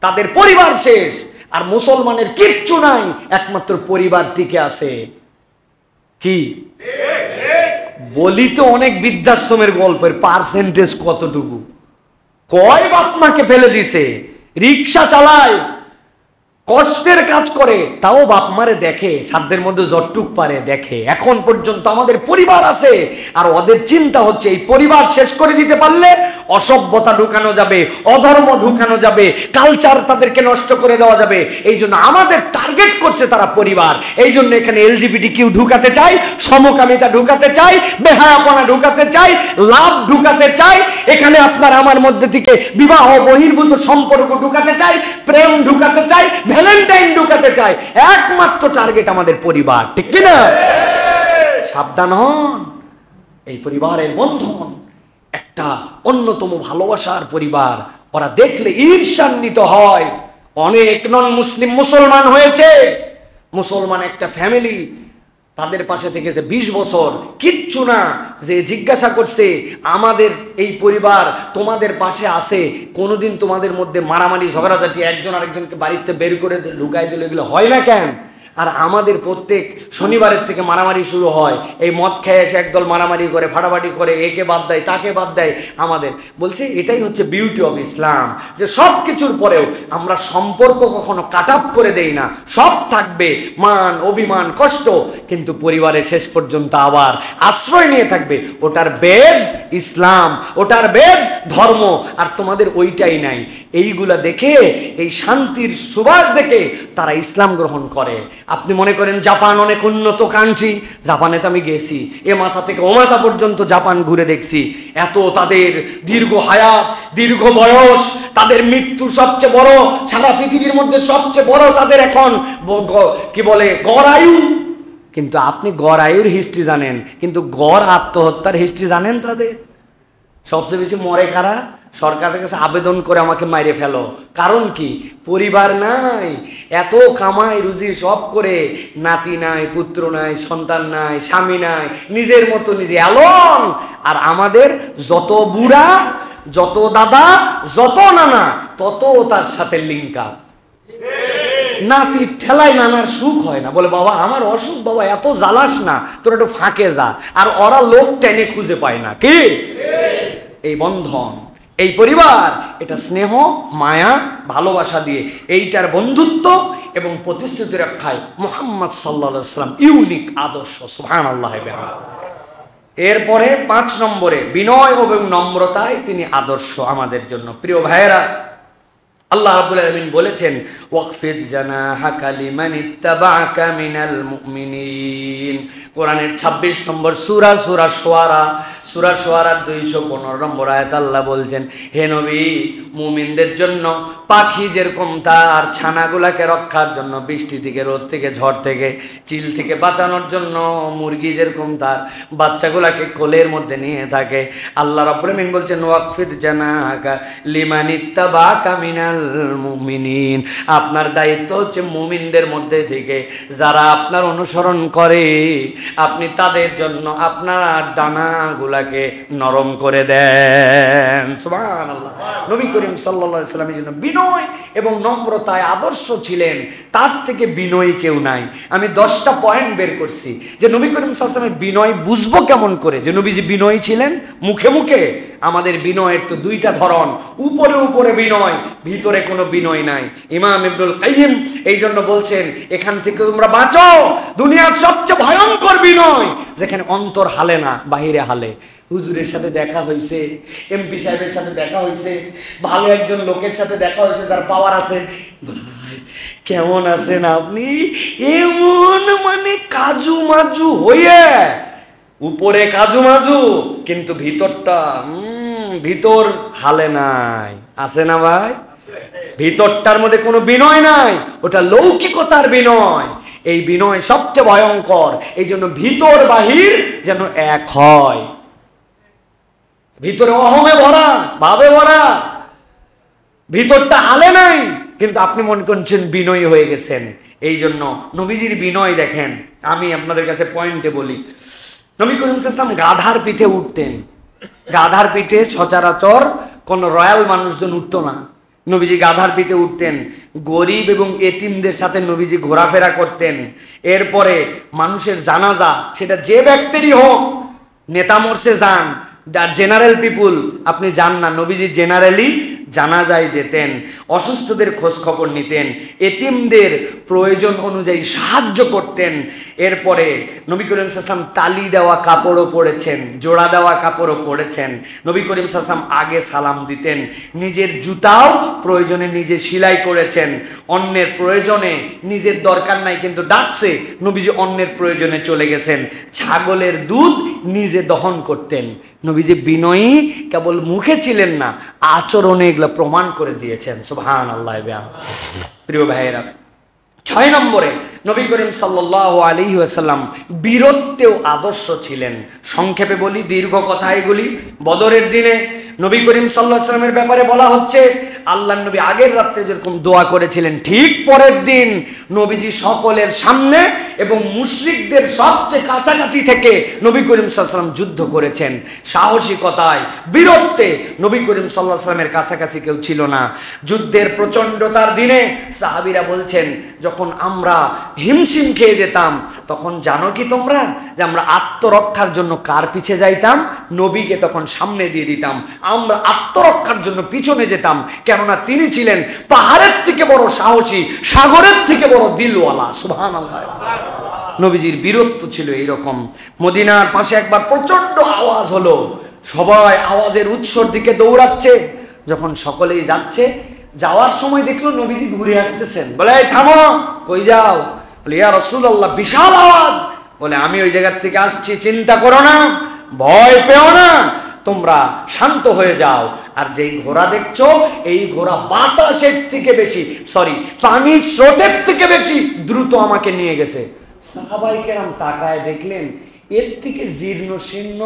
তাদের পরিবার শেষ। আর মুসলমানের কিচ্ছু নাই, একমাত্র পরিবার টিকে আছে। কি বলি তো অনেক বৃদ্ধাশ্রমের গল্পের পার্সেন্টেজ কতটুকু? কয় বাপ মাকে ফেলে দিছে, রিক্সা চালায়, কষ্টের কাজ করে, তাও বাপ মারে দেখে, সাধ্যের মধ্যে যতটুক পারে দেখে। এখন পর্যন্ত আমাদের পরিবার আছে, আর ওদের চিন্তা হচ্ছে এই পরিবার শেষ করে দিতে পারলে অসভ্যতা ঢুকানো যাবে, অধর্ম ঢুকানো যাবে, কালচার তাদেরকে নষ্ট করে দেওয়া যাবে। এই জন্য আমাদের টার্গেট করছে তারা পরিবার। এই জন্য এখানে LGBTQ ঢুকাতে চাই, সমকামিতা ঢুকাতে চাই, বেহায়াপনা ঢুকাতে চাই, লাভ ঢুকাতে চাই, এখানে আপনার আমার মধ্যে থেকে বিবাহ বহির্ভূত সম্পর্ক ঢুকাতে চাই, প্রেম ঢুকাতে চাই, ভ্যালেন্টাইন ঢুকাতে চাই। একমাত্র টার্গেট আমাদের পরিবার, ঠিক কিনা? সাবধান হন, এই পরিবারের বন্ধন একটা অন্যতম ভালোবাসার পরিবার। ওরা দেখলে ঈর্ষান্বিত হয়। অনেক নন মুসলিম মুসলমান হয়েছে, মুসলমান একটা ফ্যামিলি তাদের পাশে থেকেছে 20 বছর, কিচ্ছু না। যে জিজ্ঞাসা করছে আমাদের এই পরিবার তোমাদের পাশে আছে, কোনোদিন তোমাদের মধ্যে মারামারি ঝগড়াঝাটি, একজন আরেকজনকে বাড়িতে বের করে লুকাই দিল, এগুলো হয় না কেন? আর আমাদের প্রত্যেক শনিবারের থেকে মারামারি শুরু হয়। এই মদ খেয়ে এসে একদল মারামারি করে, ফাটাফাটি করে, একে বাদ দেয় তাকে বাদ দেয়। আমাদের বলছে এটাই হচ্ছে বিউটি অফ ইসলাম, যে সব কিছুর পরেও আমরা সম্পর্ক কখনো কাট আপ করে দেই না, সব থাকবে, মান অভিমান কষ্ট, কিন্তু পরিবারের শেষ পর্যন্ত আবার আশ্রয় নিয়ে থাকবে। ওটার বেজ ইসলাম, ওটার বেজ ধর্ম, আর তোমাদের ওইটাই নাই। এইগুলা দেখে, এই শান্তির সুবাস দেখে তারা ইসলাম গ্রহণ করে। আপনি মনে করেন জাপান অনেক উন্নত কান্ট্রি, জাপানে তো আমি গেছি, এ মাথা থেকে ও মাথা পর্যন্ত জাপান ঘুরে দেখছি। এত তাদের দীর্ঘ হায়াত, দীর্ঘ বয়স, তাদের মৃত্যু সবচেয়ে বড়, সারা পৃথিবীর মধ্যে সবচেয়ে বড় তাদের এখন কি বলে গড় আয়ু। কিন্তু আপনি গড় আয়ুর হিস্ট্রি জানেন, কিন্তু গড় আত্মহত্যার হিস্ট্রি জানেন? তাদের সবচেয়ে বেশি মরে কারা? সরকারের কাছে আবেদন করে আমাকে মাইরে ফেলো। কারণ কি? পরিবার নাই, এত কামাই রুজি সব করে, নাতি নাই, পুত্র নাই, সন্তান নাই, স্বামী নাই, নিজের মতো নিজে অ্যালোন। আর আমাদের যত বুড়া, যত দাদা, যত নানা, তত তার সাথে লিঙ্ক আপ। নাতির ঠেলায় নানার সুখ হয় না, বলে বাবা আমার অসুখ, বাবা এত জ্বালাস না, তোর একটু ফাঁকে যা। আর ওরা লোক টেনে খুঁজে পায় না। কি এই বন্ধন, এই পরিবার, এটা স্নেহ, মায়া, ভালোবাসা দিয়ে, এইটার বন্ধুত্ব এবং প্রতিশ্রুতি রক্ষায় মুহাম্মদ সাল্লাল্লাহু আলাইহি ওয়াসাল্লাম ইউনিক আদর্শ। সুবহানাল্লাহ। এরপরে 5 নম্বরে বিনয় এবং নম্রতায় তিনি আদর্শ আমাদের জন্য। প্রিয় ভাইয়েরা, আল্লাহ রাব্বুল আলামিন বলেছেন ওয়াকফিদ জানাহাকা লিমান ইত্তাবাআকা মিনাল মুমিনিন। কোরআনের 26 নম্বর সূরা, সূরা শুআরা 215 নম্বর আয়াত আল্লাহ বলছেন, হে নবী, মুমিনদের জন্য পাখি যেরকম তার ছানাগুলাকে রক্ষার জন্য বৃষ্টি থেকে, রোদ থেকে, ঝড় থেকে, চিল থেকে বাঁচানোর জন্য মুরগি যেরকম তার বাচ্চাগুলাকে কোলের মধ্যে নিয়ে থাকে, আল্লাহ রাব্বুল আলামিন বলছেন ওয়াকফিদ জানাহাকা লিমান ইত্তাবাআকা মিনাল মুমিনিন। আপনার দায়িত্ব হচ্ছে মুমিনদের মধ্যে থেকে যারা আপনার অনুসরণ করে, আপনি তাদের জন্য আপনার ডানাগুলাকে নরম করে দেন। সুবহানাল্লাহ। নবী করিম সাল্লাল্লাহু আলাইহি ওয়াসাল্লামের জন্য বিনয় এবং নম্রতায় আদর্শ ছিলেন, তার থেকে বিনয়ী কেউ নাই। আমি 10টা পয়েন্ট বের করছি যে নবী করিম সাল্লাল্লাহু আলাইহি ওয়াসাল্লামের বিনয় বুঝবো কেমন করে, যে নবীজি বিনয়ী ছিলেন মুখে মুখে। আমাদের বিনয়ের তো 2টা ধরন, উপরে উপরে বিনয়, ভিতরে কোনো বিনয় নাই। ইমাম ইবনুল কাইয়িম এই জন্য বলছেন, এখান থেকে তোমরা বাঁচো। দুনিয়ার সবচেয়ে ভয়ঙ্কর বিনয় যেখানে অন্তর হালে না, বাহিরে হালে। হুজুরের সাথে দেখা হয়েছে, এমপি সাহেবের সাথে দেখা হয়েছে, ভালো একজন লোকের সাথে দেখা হয়েছে যার পাওয়ার আছে, ভাই কেমন আছেন আপনি, এমন মানে কাজু মাজু হয়ে, উপরে কাজু মাজু কিন্তু ভিতরটা ভিতর হালে নাই, আছে না ভাই? ভিতরটার মধ্যে কোনো বিনয় নাই, ওটা লৌকিকতার বিনয়। এই বিনয় সবচেয়ে ভয়ঙ্কর। এই জন্য ভিতর বাহির যেন এক হয়। ভিতরে অহমে ভরা, ভাবে ভরা, ভিতরটা হালে নাই, কিন্তু আপনি মনে করছেন বিনয়ী হয়ে গেছেন। এই জন্য নবীজির বিনয় দেখেন। আমি আপনাদের কাছে পয়েন্টে বলি, নবী করিম সাল্লাল্লাহু আলাইহি ওয়াসাল্লাম গাধার পিঠে উঠতেন। গাধার পিঠে সচরাচর কোন রয়্যাল মানুষজন উঠতো না। নবীজি গাধার পিঠে উঠতেন। গরিব এবং এতিমদের সাথে নবীজি ঘোরাফেরা করতেন। এরপরে মানুষের জানাজা, সেটা যে ব্যক্তিরই হোক, নেতা মরছে যান, জেনারেল পিপুল আপনি যান না, নবীজি জেনারেলি জানাজায় যেতেন, অসুস্থদের খোঁজ খবর নিতেন, এতিমদের প্রয়োজন অনুযায়ী সাহায্য করতেন। এরপরে নবী করিম সাল্লাল্লাহু আলাইহি ওয়াসাল্লাম তালি দেওয়া কাপড়ও পরেছেন, জোড়া দেওয়া কাপড়ও পরেছেন। নবী করিম সাল্লাল্লাহু আলাইহি ওয়াসাল্লাম আগে সালাম দিতেন। নিজের জুতাও প্রয়োজনে নিজে সেলাই করেছেন। অন্যের প্রয়োজনে, নিজের দরকার নাই কিন্তু ডাকছে, নবীজি অন্যের প্রয়োজনে চলে গেছেন। ছাগলের দুধ নিজে দহন করতেন। নবীজি বিনয়ী কেবল মুখে ছিলেন না, আচরণে এগুলো প্রমাণ করে দিয়েছেন। সুবহানাল্লাহ। প্রিয় ভাইয়েরা, 6 নম্বরে নবী করিম সাল্লাল্লাহু আলাইহি ওয়াসাল্লাম বীরত্বেও আদর্শ ছিলেন। সংক্ষেপে বলি, দীর্ঘ কথা এগুলি। বদরের দিনে নবী করিম সাল্লাল্লাহু আলাইহি ওয়াসাল্লামের ব্যাপারে বলা হচ্ছে, আল্লাহর নবী আগের রাত্রে যেরকম দোয়া করেছিলেন, ঠিক পরের দিন নবীজি সকলের সামনে এবং মুশরিকদের সবচেয়ে কাছাকাছি থেকে নবী করিম সাল্লাল্লাহু আলাইহি ওয়াসাল্লাম যুদ্ধ করেছেন। সাহসিকতায়, বীরত্বে নবী করিম সাল্লাল্লাহু আলাইহি ওয়াসাল্লামের কাছাকাছি কেউ ছিল না। যুদ্ধের প্রচণ্ডতার দিনে সাহাবীরা বলছেন, যখন আমরা হিমশিম খেয়ে যেতাম, তখন জানো কি তোমরা যে আমরা আত্মরক্ষার জন্য কার পিছে যাইতাম? নবীকে তখন সামনে দিয়ে দিতাম। আমরা আত্মরক্ষার জন্য পিছনে যেতাম, কেননা তিনি ছিলেন পাহাড়ের থেকে বড় সাহসী, সাগরের থেকে বড় দিলওয়ালা। সুবহানাল্লাহ। নবীজির বীরত্ব ছিল এইরকম। মদিনার পাশে একবার প্রচন্ড আওয়াজ হলো, সবাই আওয়াজের উৎসর দিকে দৌড়াচ্ছে। যখন সকলেই যাচ্ছে, যাওয়ার সময় দেখলো নবীজি ঘুরে আসতেছেন। বলে, এই থামো, কই যাও? বলে, ইয়া রাসূলুল্লাহ, বিশাল আওয়াজ। বলে, আমি ওই জায়গার থেকে আসছি, চিন্তা করো না, ভয় পেও না, তোমরা শান্ত হয়ে যাও। আর যেই ঘোড়া দেখছো, এই ঘোড়া বাতাসের থেকে বেশি, পানির স্রোতের থেকে বেশি দ্রুত আমাকে নিয়ে গেছে। সাহাবায়ে কেরাম তাকায় দেখলেন, এর থেকে জীর্ণ শীর্ণ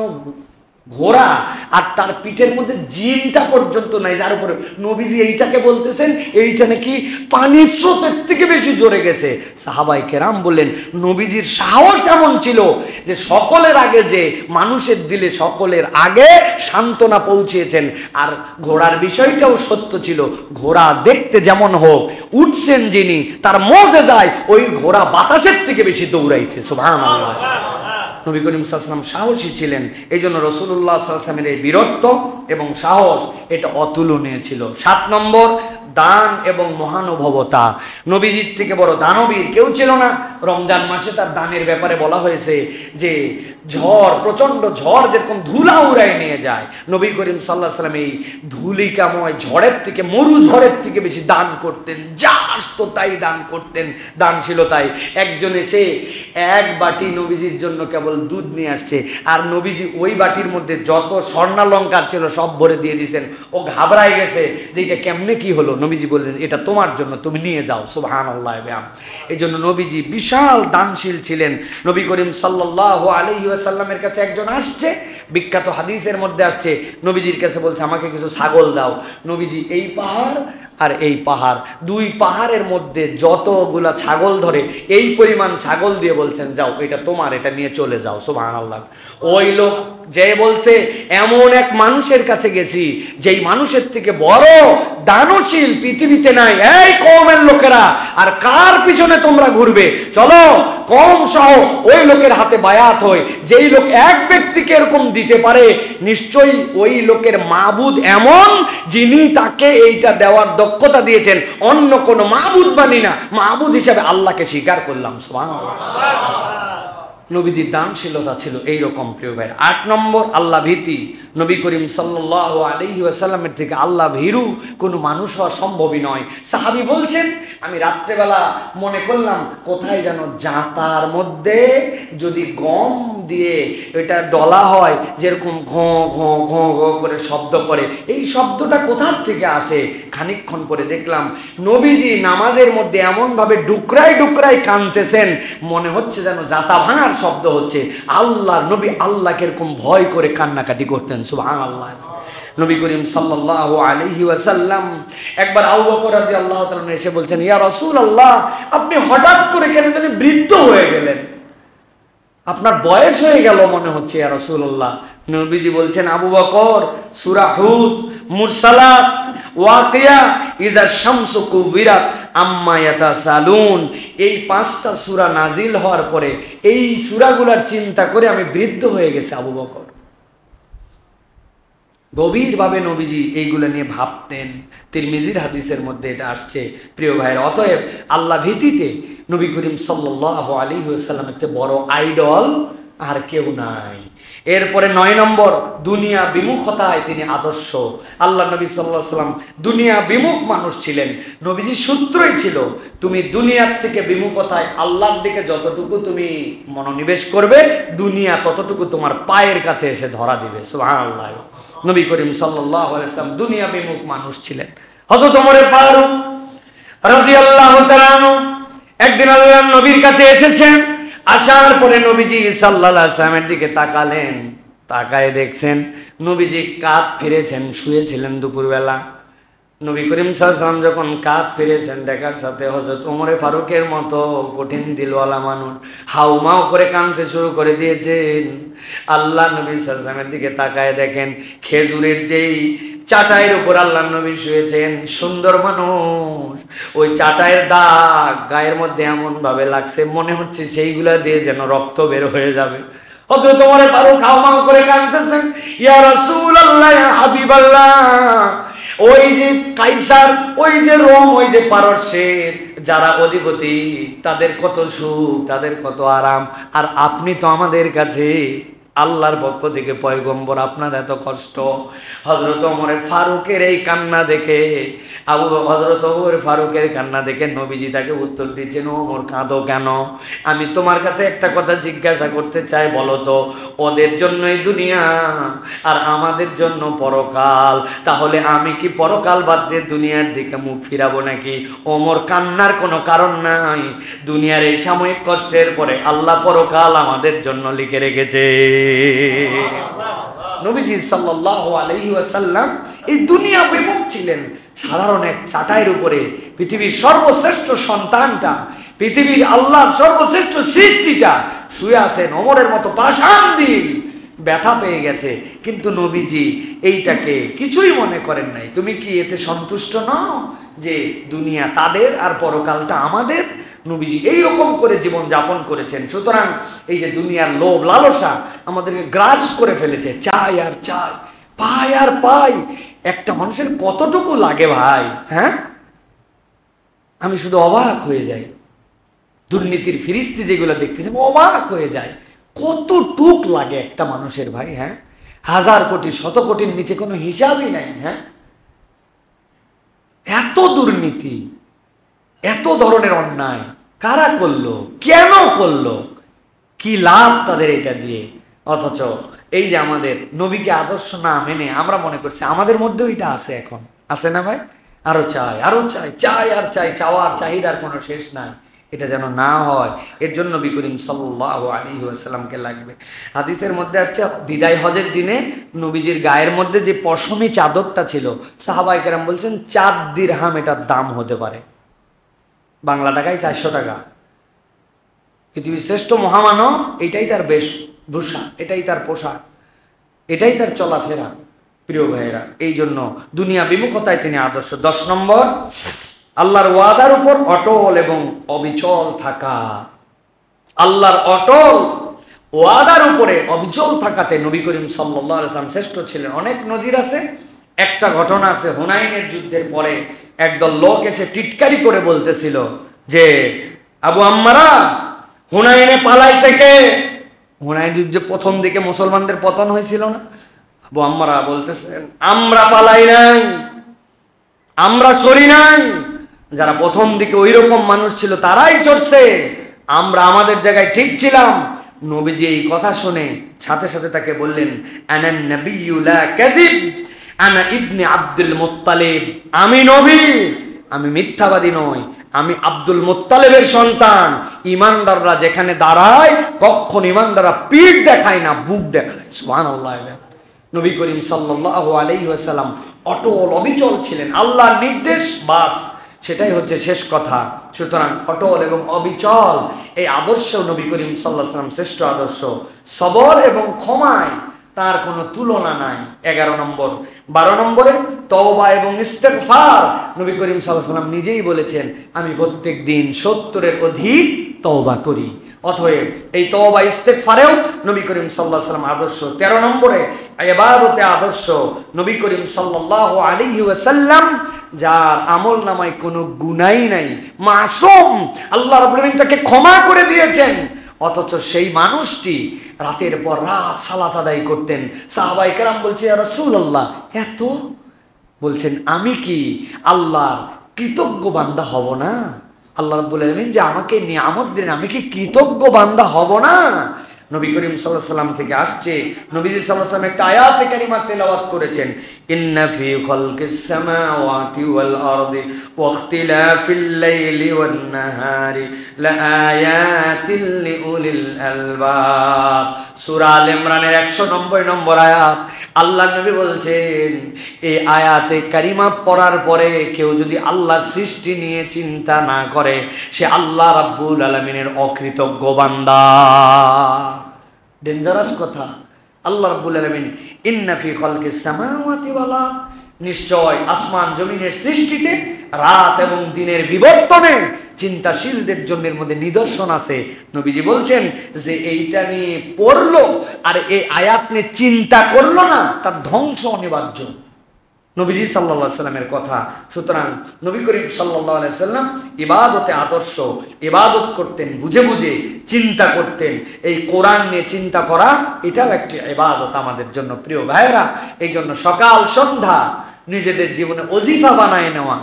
ঘোড়া, আর তার পিঠের মধ্যে জিনটা পর্যন্ত নাই, যার উপরে নবীজি এইটাকে বলতেছেন এইটা নাকি পানির স্রোতের থেকে বেশি জোরে গেছে। সাহাবায়ে কেরাম বললেন, নবীজির সাহস এমন ছিল যে সকলের আগে, যে মানুষের দিলে সকলের আগে সান্ত্বনা পৌঁছিয়েছেন। আর ঘোড়ার বিষয়টাও সত্য ছিল। ঘোড়া দেখতে যেমন হোক, উঠছেন যিনি, তার মুজেজায় ওই ঘোড়া বাতাসের থেকে বেশি দৌড়াইছে। সুবহানাল্লাহ। নবী করিম সাল্লাল্লাহু আলাইহি ওয়াসাল্লাম সাহসী ছিলেন। এই জন্য রাসূলুল্লাহ সাল্লাল্লাহু আলাইহি ওয়াসাল্লামের এই বীরত্ব এবং সাহস, এটা অতুলনীয় ছিল। 7 নম্বর, দান এবং মহানুভবতা। নবীজির থেকে বড় দানবীর কেউ ছিল না। রমজান মাসে তার দানের ব্যাপারে বলা হয়েছে যে ঝড়, প্রচন্ড ঝড় যেরকম ধুলা উড়ায় নিয়ে যায়, নবী করিম সাল্লাল্লাহু আলাইহি ওয়াসাল্লাম এই ধুলিকাময় ঝড়ের থেকে, মরু ঝড়ের থেকে বেশি দান করতেন। যা আসতো তাই দান করতেন, দানশীলতায়। একজন এসে এক বাটি নবীজির জন্য কেবল দুধ নিয়ে আসছে, আর নবীজি ওই বাটির মধ্যে যত স্বর্ণালঙ্কার ছিল সব ভরে দিয়ে দিয়েছেন। ও ঘাবড়ায় গেছে যে এটা কেমনে কি হলো। নবীজি বললেন, এটা তোমার জন্য, তুমি নিয়ে যাও। সুবহানাল্লাহ। এই জন্য নবীজি বিশাল দানশীল ছিলেন। নবী করিম সাল্লাল্লাহু আলাইহি ওয়াসাল্লামের কাছে একজন আসছে, বিখ্যাত হাদিসের মধ্যে আসছে, নবীজির কাছে বলছে, আমাকে কিছু ছাগল দাও। নবীজি এই পাহাড় আর এই পাহাড়, 2 পাহাড়ের মধ্যে যতগুলা ছাগল ধরে এই পরিমাণ ছাগল দিয়ে বলছেন, যাও, এটা তোমার, এটা নিয়ে চলে যাও। সুবহানাল্লাহ। ওই লোক যে বলছে, এমন এক মানুষের কাছে গেছি যেই মানুষের থেকে বড় দানশীল পৃথিবীতে নাই। এই কওমের লোকেরা, আর কার পিছনে তোমরা ঘুরবে? চলো কওম সহ ওই লোকের হাতে বায়াত হই। যেই লোক এক ব্যক্তিকে এরকম দিতে পারে, নিশ্চয়ই ওই লোকের মাবুদ এমন, যিনি তাকে এইটা দেওয়ার দক্ষতা দিয়েছেন। অন্য কোনো মাবুদ মানি না, মাবুদ হিসাবে আল্লাহকে স্বীকার করলাম। সুবহানাল্লাহ। নবীজির দানশীলতা ছিল এইরকম। প্রিয় ভাই, 8 নম্বর, আল্লাহ ভীতি। নবী করিম সাল্লাল্লাহু আলাইহি ওয়াসাল্লামের থেকে আল্লাহ ভীরু কোনো মানুষ হওয়া সম্ভবই নয়। সাহাবী বলছেন, আমি রাত্রেবেলা মনে করলাম কোথায় যেন জাঁতার মধ্যে যদি গম দিয়ে এটা ডলা হয়, যেরকম ঘঁ ঘঁ ঘঁ ঘঁ করে শব্দ করে, এই শব্দটা কোথার থেকে আসে। খানিকক্ষণ পরে দেখলাম নবীজি নামাজের মধ্যে এমনভাবে ডুকরাই ডুকরাই কাঁদতেছেন, মনে হচ্ছে যেন জাঁতা ভাঙার শব্দ হচ্ছে। আল্লাহর নবী আল্লাহকে এরকম ভয় করে কান্নাকাটি করতেন। সুবহানাল্লাহ। নবী করিম সাল্লাল্লাহু আলাইহি ওয়াসাল্লাম একবার আবু বকর রাদিয়াল্লাহু তাআলা এসে বলছেন, ইয়া রাসূলুল্লাহ, আপনি হঠাৎ করে কেন জানি বৃদ্ধ হয়ে গেলেন, আপনার বয়স হয়ে গেল মনে হচ্ছে ইয়া রাসূলুল্লাহ। নবীজি বলছেন, আবু বকর, সূরা হুদ, মুরসালাত, ওয়াকিয়া, ইজা শামসু কুবিরাত, আম্মা ইয়াতাসালুন, এই 5টা সূরা নাজিল হওয়ার পরে এই সূরাগুলোর চিন্তা করে আমি বৃদ্ধ হয়ে গেছি আবু বকর। গভীরভাবে নবীজি এইগুলো নিয়ে ভাবতেন। তিরমিজির হাদিসের মধ্যে এটা আসছে। প্রিয় ভাইয়ের, অতএব আল্লাহ ভীতিতে নবী করিম সাল্লাল্লাহু আলাইহি ওয়াসাল্লামের চেয়ে বড় আইডল আর কেউ নাই। এরপরে 9 নম্বর, দুনিয়া বিমুখতায় তিনি আদর্শ। আল্লাহ নবী সাল্লাল্লাহু আলাইহি ওয়াসাল্লাম দুনিয়া বিমুখ মানুষ ছিলেন। নবীজির সূত্রই ছিল, তুমি দুনিয়ার থেকে বিমুখতায় আল্লাহর দিকে যতটুকু তুমি মনোনিবেশ করবে, দুনিয়া ততটুকু তোমার পায়ের কাছে এসে ধরা দিবে। সুবহানাল্লাহ। নবী করিম সাল্লাল্লাহু আলাইহি ওয়াসাল্লাম দুনিয়া বিমুখ মানুষ ছিলেন। হযরত ওমর ফারুক রাদিয়াল্লাহু তাআলা আনহু একদিন আল্লাহর নবীর কাছে এসেছেন। আসার পরে নবীজি সাল্লাল্লাহু আলাইহি ওয়াসাল্লামের দিকে তাকালেন। তাকায় দেখছেন নবীজি কাঁধ ফিরেছেন, শুয়েছিলেন দুপুরবেলা। নবী করিম সাল্লাল্লাহু আলাইহি ওয়াসাল্লাম যখন কাঁধ ফিরেছেন, দেখার সাথে হযরত ওমর ফারুকের মতো কঠিন দিলওয়ালা মানুষ হাউমাউ করে কাঁদতে শুরু করে দিয়েছেন। আল্লাহ নবী সাল্লাল্লাহু আলাইহি ওয়াসাল্লামের দিকে তাকায় দেখেন খেজুরের যেই চাটাইয়ের উপর আল্লাহ নবী শুয়েছেন, সুন্দর মানুষ, ওই চাটাইয়ের দাগ গায়ের মধ্যে এমন ভাবে লাগছে মনে হচ্ছে সেইগুলা দিয়ে যেন রক্ত বের হয়ে যাবে। হযরত ওমর ফারুক হাউমাউ করে কাঁদতেছেন, ইয়া রাসূলুল্লাহ, ইয়া হাবিবাল্লাহ, ওই যে কাইসার, ওই যে রোম, ওই যে পারস্যের যারা অধিপতি, তাদের কত সুখ, তাদের কত আরাম, আর আপনি তো আমাদের কাছে আল্লাহর পক্ষ থেকে পয়গম্বর, আপনার এত কষ্ট। হযরত ওমর ফারুকের এই কান্না দেখে হযরত ওমর ফারুকের কান্না দেখে নবীজি তাকে উত্তর দিচ্ছেন, ওমর কাঁদো কেন? আমি তোমার কাছে একটা কথা জিজ্ঞাসা করতে চাই, বলো তো, ওদের জন্যই দুনিয়া আর আমাদের জন্য পরকাল, তাহলে আমি কি পরকাল বাদ দিয়ে দুনিয়ার দিকে মুখ ফিরাবো নাকি? ওমর কান্নার কোনো কারণ নাই। দুনিয়ার এই সাময়িক কষ্টের পরে আল্লাহ পরকাল আমাদের জন্য লিখে রেখেছে। নবীজি সাল্লাল্লাহু আলাইহি ওয়াসাল্লাম এই দুনিয়া বিমুখ ছিলেন। সাধারণ এক চাটাইয়ের উপরে পৃথিবীর সর্বশ্রেষ্ঠ সন্তানটা, পৃথিবীর আল্লাহর সর্বশ্রেষ্ঠ সৃষ্টিটা শুয়ে আছেন। ওমরের মতো পাষাণ দিল ব্যথা পেয়ে গেছে, কিন্তু নবীজি এইটাকে কিছুই মনে করেন নাই। তুমি কি এতে সন্তুষ্ট নও যে দুনিয়া তাদের আর পরকালটা আমাদের? নবীজি এইরকম করে জীবন যাপন করেছেন। সুতরাং এই যে দুনিয়ার লোভ লালসা আমাদেরকে গ্রাস করে ফেলেছে, চাই আর চাই, পাই আর পাই। একটা মানুষের কতটুকু লাগে ভাই, হ্যাঁ? আমি শুধু অবাক হয়ে যাই। দুর্নীতির ফিরিস্তি যেগুলো দেখতেছি অবাক হয়ে যায়। কতটুক লাগে একটা মানুষের ভাই, হ্যাঁ? 1000 কোটি 100 কোটির নিচে কোনো হিসাবই নাই, হ্যাঁ? এত দুর্নীতি, এত ধরনের অন্যায় কারা করলো, কেন করলো, কি লাভ তাদের এটা দিয়ে? অথচ এই যে আমাদের নবীকে আদর্শ না মেনে আমরা মনে করছি আমাদের মধ্যেও এটা আছে। এখন আছে না ভাই? আরো চাই, আরো চাই, চাই আর চাই, চাওয়ার চাহিদার কোনো শেষ নাই। এটা যেন না হয়, এর জন্য নবী করিম সাল্লাল্লাহু আলাইহি ওয়াসাল্লামকে লাগবে। হাদিসের মধ্যে আসছে, বিদায় হজের দিনে নবীজির গায়ের মধ্যে যে পশমি চাদরটা ছিল, সাহাবায়ে কেরাম বলছেন 4 দিরহাম এটার দাম হতে পারে, বাংলা টাকায় 400 টাকা। পৃথিবীর শ্রেষ্ঠ মহামানব, এটাই তার বেশভূষা, এটাই তার পোশাক, এটাই তার চলাফেরা। প্রিয় ভাইয়েরা, এই জন্য দুনিয়া বিমুখতায় তিনি আদর্শ। 10 নম্বর, আল্লাহর ওয়াদার উপর অটল এবং অবিচল থাকা। আল্লাহর অটল ওয়াদার উপরে অবিচল থাকাতে নবী করিম সাল্লাল্লাহু আলাইহি ওয়াসাল্লাম শ্রেষ্ঠ ছিলেন। অনেক নজির আছে। একটা ঘটনা আছে, হুনাইনের যুদ্ধের পরে একদল লোক এসে টিটকারি করে বলতেছিল যে, আবু আম্মারা, হুনাইনে পালাইছে কে? হুনাইন যুদ্ধে প্রথম দিকে মুসলমানদের পতন হয়েছিল না? আবু আম্মারা বলতেছেন, আমরা পালাই নাই, আমরা সরি নাই, যারা প্রথম দিকে ওই রকম মানুষ ছিল তারাই সরছে, আমরা আমাদের জায়গায় ঠিক ছিলাম। নবীজি এই কথা শুনে সাথে সাথে তাকে বললেন, আনান নাবিয়্যু লা কাযিব, আনা ইবনে আব্দুল মুত্তালিব, আমি নবী, আমি মিথ্যাবাদী নই, আমি আব্দুল মুত্তালিবের সন্তান। ইমানদাররা যেখানে দাঁড়ায় কখন ইমানদাররা পিঠ দেখায় না, বুক দেখায়। সুবহানাল্লাহ। নবী করিম সাল্লাল্লাহু আলাইহি ওয়াসাল্লাম অটল অবিচল ছিলেন, আল্লাহর নির্দেশ বাস, সেটাই হচ্ছে শেষ কথা। সুতরাং অটল এবং অবিচল এই আদর্শ নবী করিম সাল্লাল্লাহু আলাইহি ওয়াসাল্লাম শ্রেষ্ঠ আদর্শ। সবর এবং ক্ষমায় তার কোনো তুলনা নাই। 11 নম্বর। 12 নম্বরে তওবা এবং ইস্তেগফার। নবী করিম সাল্লাল্লাহু আলাইহি ওয়াসাল্লাম নিজেই বলেছেন, আমি প্রত্যেক দিন 70-এর অধিক তওবা করি। অতএব এই তওবা ইস্তেগফারেও নবী করিম সাল্লাল্লাহু আলাইহি ওয়াসাল্লাম আদর্শ। 13 নম্বরে ইবাদতে আদর্শ। নবী করিম সাল্লাল্লাহু আলাইহি ওয়াসাল্লাম যার আমল নামায় কোনো গুনাহই নাই, মাসুম, আল্লাহ রাব্বুল আলামিন তাকে ক্ষমা করে দিয়েছেন, অথচ সেই মানুষটি রাতের পর রাত সালাত আদায় করতেন। সাহাবায়ে কেরাম বলছে, ইয়া রাসূলুল্লাহ, এত বলছেন, আমি কি আল্লাহর কৃতজ্ঞ বান্দা হব না? আল্লাহ রাব্বুল আলামিন যে আমাকে নিয়ামত দিলেন, আমি কি কৃতজ্ঞ বান্দা হব না? নবী করিম সাল্লাল্লাহু আলাইহি ওয়াসাল্লাম থেকে আসছে, নবীজি সাল্লাল্লাহু আলাইহি ওয়াসাল্লাম একটা আয়াতে কারিমা তেলাওয়াত করেছেন, ইন্না ফি খালকিস সামাওয়াতি ওয়াল আরদি ওয়া ইখতিলাফিল লাইলি ওয়ান নাহারি লাআয়াতিন লিউলিল আলবাব। সূরা আল ইমরানের 190 নম্বর আয়াত। আল্লাহ নবী বলছেন, এই আয়াতে কারিমা পড়ার পরে কেউ যদি আল্লাহর সৃষ্টি নিয়ে চিন্তা না করে, সে আল্লাহ রাব্বুল আলামিনের অকৃতজ্ঞ বান্দা। ডেঞ্জারাস কথা। আল্লাহ রাব্বুল আলামিন ইন্না ফি খালকিস সামাওয়াতি ওয়াল আরদ, নিশ্চয় আসমান জমিনের সৃষ্টিতে রাত এবং দিনের বিবর্তনে চিন্তাশীলদের জন্য এর মধ্যে নিদর্শন আছে। নবীজি বলছেন যে এইটা নিয়ে পড়লো আর এই আয়াত নিয়ে চিন্তা করলো না, তার ধ্বংস অনিবার্য। নবীজি সাল্লাল্লাহু আলাইহি সাল্লামের কথা। সুতরাং নবী করিম সাল্লাল্লাহু আলাইহি সাল্লাম ইবাদতে আদর্শ, ইবাদত করতেন বুঝে বুঝে, চিন্তা করতেন। এই কোরআন নিয়ে চিন্তা করা এটাও একটি ইবাদত আমাদের জন্য। প্রিয় ভাইয়েরা, এই জন্য সকাল সন্ধ্যা নিজেদের জীবনে ওজিফা বানায় নেওয়া,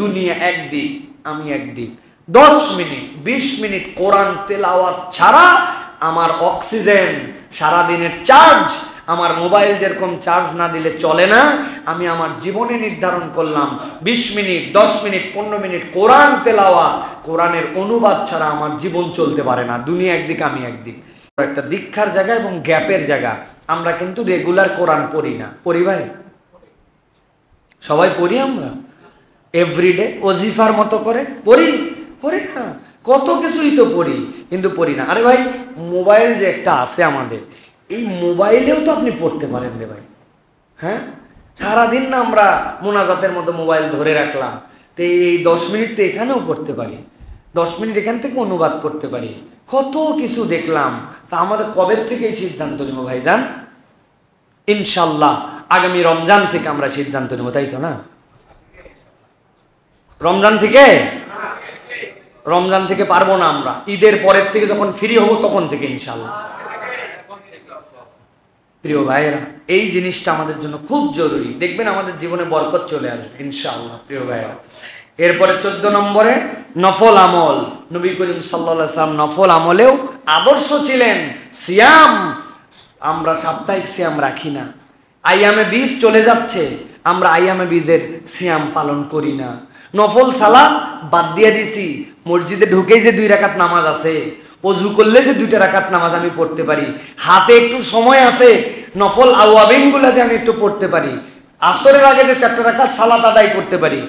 দুনিয়া একদিক আমি একদিক, 10 মিনিট 20 মিনিট কোরআন তেলাওয়াত ছাড়া আমার অক্সিজেন, সারাদিনের চার্জ, আমার মোবাইল যেরকম চার্জ না দিলে চলে না, আমি আমার জীবনে নির্ধারণ করলাম 20 মিনিট 10 মিনিট 15 মিনিট কোরআন তেলাওয়াত, কোরআনের অনুবাদ ছাড়া আমার জীবন চলতে পারে না। দুনিয়া একদিক আমি একদিক। একটা দীক্ষার জায়গা এবং গ্যাপের জায়গা। আমরা কিন্তু রেগুলার কোরআন পড়ি না। পড়ি ভাই? সবাই পড়ি আমরা? এভরিডে ওজিফার মতো করে পড়ি? পড়ি না। কত কিছুই তো পড়ি, কিন্তু পড়ি না। আরে ভাই, মোবাইল যে একটা আছে আমাদের, এই মোবাইলেও তো আপনি পড়তে পারেন রে ভাই। হ্যাঁ, সারাদিন না আমরা মোনাজাতের মতো মোবাইল ধরে রাখলাম, তো এই 10 মিনিট তো এখানেও পড়তে পারি, 10 মিনিট এখান থেকে অনুবাদ করতে পারি। কত কিছু দেখলাম। তা আমাদের কবে থেকে এই সিদ্ধান্ত নেব ভাইজান? ইনশাল্লাহ আগামী রমজান থেকে আমরা সিদ্ধান্ত নেব, তাই তো না? রমজান থেকে পারবো না আমরা, ঈদের পরের থেকে যখন ফ্রি হব তখন থেকে ইনশাল্লাহ। প্রিয় ভাইয়েরা, এই জিনিসটা আমাদের জন্য খুব জরুরি। দেখবেন আমাদের জীবনে বরকত চলে আসবে ইনশাআল্লাহ। প্রিয় ভাইয়েরা, এরপরে 14 নম্বরে নফল আমল। নবী করিম সাল্লাল্লাহু আলাইহি ওয়াসাল্লাম নফল আমলেও আদর্শ ছিলেন। সিয়াম, আমরা সাপ্তাহিক সিয়াম রাখি না। আইয়ামে বীজ চলে যাচ্ছে, আমরা আইয়ামে বীজের সিয়াম পালন করি না। নফল সালাত বাদ দিয়ে দিছি। মসজিদে ঢুকেই যে 2 রাকাত নামাজ আছে, অজু করলে যে 2টা রাকাত নামাজ আমি পড়তে পারি, হাতে একটু সময় আছে, নফল আওয়াবিন গুলা যে আমি একটু পড়তে পারি, আসরের আগে যে 4টা রাকাত সালাত আদায় করতে পারি,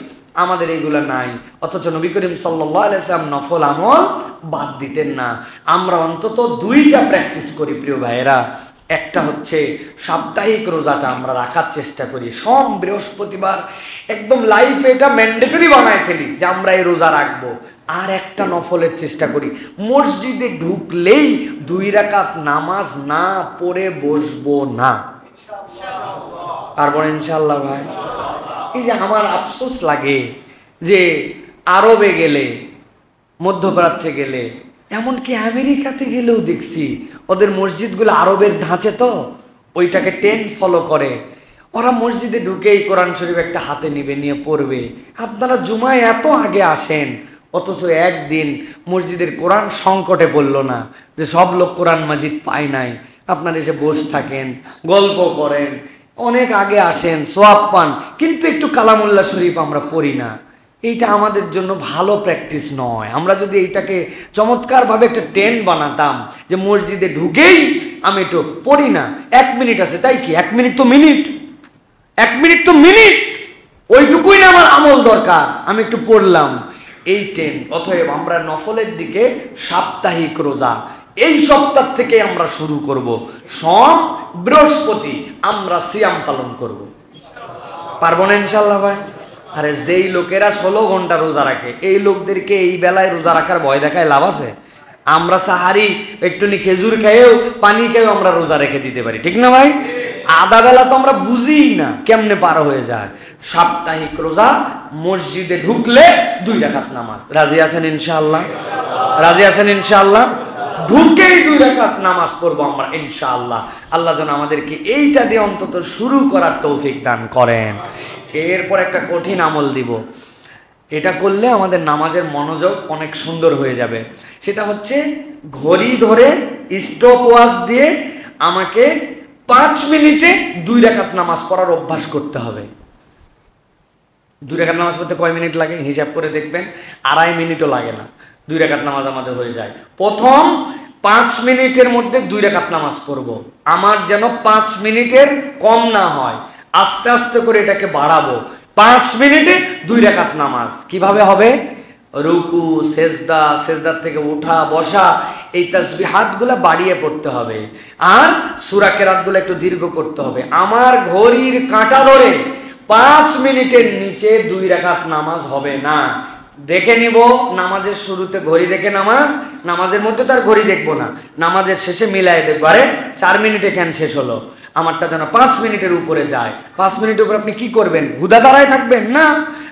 আমাদের এগুলা নাই। অথচ নবী করিম সাল্লাল্লাহু আলাইহি ওয়াসাল্লাম নফল আমল বাদ দিতেন না। আমরা অন্তত 2টা প্র্যাকটিস করি প্রিয় ভাইয়েরা। একটা হচ্ছে সাপ্তাহিক রোজাটা আমরা রাখার চেষ্টা করি। সোম বৃহস্পতিবার একদম লাইফে এটা ম্যান্ডেটরি বানায় ফেলি যে আমরা এই রোজা রাখবো। আর একটা নফলের চেষ্টা করি, মসজিদে ঢুকলেই 2 রাকাত নামাজ না পড়ে বসবো না। পারবো ইনশাআল্লাহ ভাই? এই যে আমার আফসোস লাগে যে আরবে গেলে, মধ্যপ্রাচ্যে গেলে, এমনকি আমেরিকাতে গেলেও দেখছি ওদের মসজিদগুলো আরবের ধাঁচে, তো ওইটাকে ট্রেন্ড ফলো করে। ওরা মসজিদে ঢুকেই কোরআন শরীফ একটা হাতে নিবে, নিয়ে পড়বে। আপনারা জুমায় এত আগে আসেন, অথচ একদিন মসজিদের কোরআন সংকটে পড়ল না, যে সব লোক কোরআন মাজিদ পায় নাই। আপনারা এসে বসে থাকেন, গল্প করেন, অনেক আগে আসেন, সোয়াব পান, কিন্তু একটু কালামুল্লাহ শরীফ আমরা পড়ি না। এইটা আমাদের জন্য ভালো প্র্যাকটিস নয়। আমরা যদি এইটাকে চমৎকারভাবে একটা ট্রেন্ড বানাতাম, যে মসজিদে ঢুকেই আমি একটু পড়ি না, 1 মিনিট আছে, তাই কি 1 মিনিট তো মিনিট, 1 মিনিট তো মিনিট, ওইটুকুই না আমার আমল দরকার, আমি একটু পড়লাম, এই ট্রেন্ড। অতএব আমরা নফলের দিকে সাপ্তাহিক রোজা এই সপ্তাহ থেকে আমরা শুরু করব। সোম বৃহস্পতি আমরা সিয়াম পালন করব। পারবো না ইনশাল্লাহ ভাই? আরে যেই লোকেরা 16 ঘন্টা রোজা রাখে, এই লোকদেরকে এই বেলায় রোজা রাখার ভয় দেখায় লাভ আছে? আমরা সাহারি একটুনি খেজুর খেয়েও, পানি খেয়েও আমরা রোজা রেখে দিতে পারি, ঠিক না ভাই? আধা বেলা তো আমরা বুঝি না কেমনে পার হয়ে যায়। সাপ্তাহিক রোজা, মসজিদে ঢুকলে 2 রাকাত নামাজ। রাজি আছেন ইনশাআল্লাহ? রাজি আছেন ইনশাআল্লাহ? ঢুকেই 2 রাকাত নামাজ পড়বো আমরা ইনশাআল্লাহ। আল্লাহ যেন আমাদেরকে এইটা দিয়ে অন্তত শুরু করার তৌফিক দান করেন। এরপর একটা কঠিন আমল দিব, এটা করলে আমাদের নামাজের মনোযোগ অনেক সুন্দর হয়ে যাবে। সেটা হচ্ছে ঘড়ি ধরে স্টপ ওয়াচ দিয়ে আমাকে 5 মিনিটে 2 রাকাত নামাজ পড়ার অভ্যাস করতে হবে। 2 রাকাত নামাজ পড়তে কয় মিনিট লাগে হিসাব করে দেখবেন, 2.5 মিনিটও লাগে না, 2 রাকাত নামাজ আমাদের হয়ে যায়। প্রথম 5 মিনিটের মধ্যে 2 রাকাত নামাজ পড়বো। আমার যেন 5 মিনিটের কম না হয়, আস্তে আস্তে করে এটাকে বাড়াবো। 5 মিনিটে 2 রাকাত নামাজ। কিভাবে হবে? রুকু, সেজদা, সেজদার থেকে উঠা বসা, এই তাসবিহাতগুলো বাড়িয়ে পড়তে হবে, আর সূরা কেরাতগুলো একটু দীর্ঘ করতে হবে। আমার ঘড়ির কাঁটা ধরে 5 মিনিটের নিচে 2 রাকাত নামাজ হবে না। দেখে নিব নামাজের শুরুতে ঘড়ি দেখে নামাজ, নামাজের মধ্যে তার ঘড়ি দেখবো না, নামাজের শেষে মিলাই দেখবো, আরে 4 মিনিটে কেন শেষ হলো, আমারটা যেন 5 মিনিটের উপরে যায়। 5 মিনিটের উপর আপনি কি করবেন? হুদা দাঁড়ায় থাকবেন না।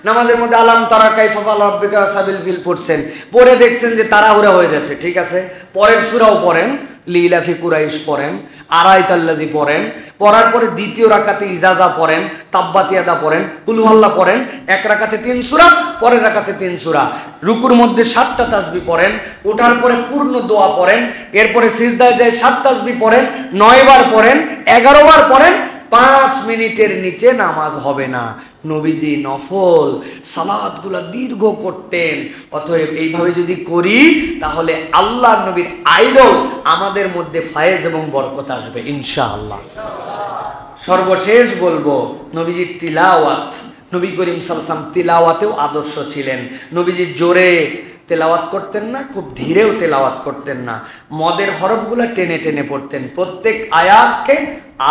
নামাজের মধ্যে আলাম তারা কাইফা ফাআলা রাব্বিকা সাবিল ফিল পড়ছেন, পরে দেখছেন যে তাড়াহুড়া হয়ে যাচ্ছে, ঠিক আছে, পরের সূরাও পড়েন, লিলাফি কুরাইশ পড়েন, আরাইতাল্লাযী পড়েন, পড়ার পরে দ্বিতীয় রাকাতে ইজাজা পড়েন, তাব্বাত ইয়াদা পড়েন, কুল হুয়াল্লাহ পড়েন, 1 রাকাতে 3 সূরা, পরের রাকাতে 3 সূরা, রুকুর মধ্যে 7টা তাসবিহ পড়েন, ওঠার পরে পূর্ণ দোয়া পড়েন, এরপরে সিজদায় যায় 7 তাসবিহ পড়েন, 9 বার পড়েন, 11 বার পড়েন। 5 মিনিটের নিচে নামাজ হবে না। নবীজি নফল সালাতগুলো দীর্ঘ করতেন। অতএব এইভাবে যদি করি তাহলে আল্লাহ নবীর আইডল আমাদের মধ্যে ফায়েজ এবং বরকত আসবে ইনশাআল্লাহ। সর্বশেষ বলবো নবীজির তিলাওয়াত। নবী করিম সাল্লাল্লাহু আলাইহি ওয়াসাল্লাম তিলাওয়াতেও আদর্শ ছিলেন। নবীজি জোরে তেলাওয়াত করতেন না, খুব ধীরেও তেলাওয়াত করতেন না, মদের হরফগুলো টেনে টেনে পড়তেন। প্রত্যেক আয়াতকে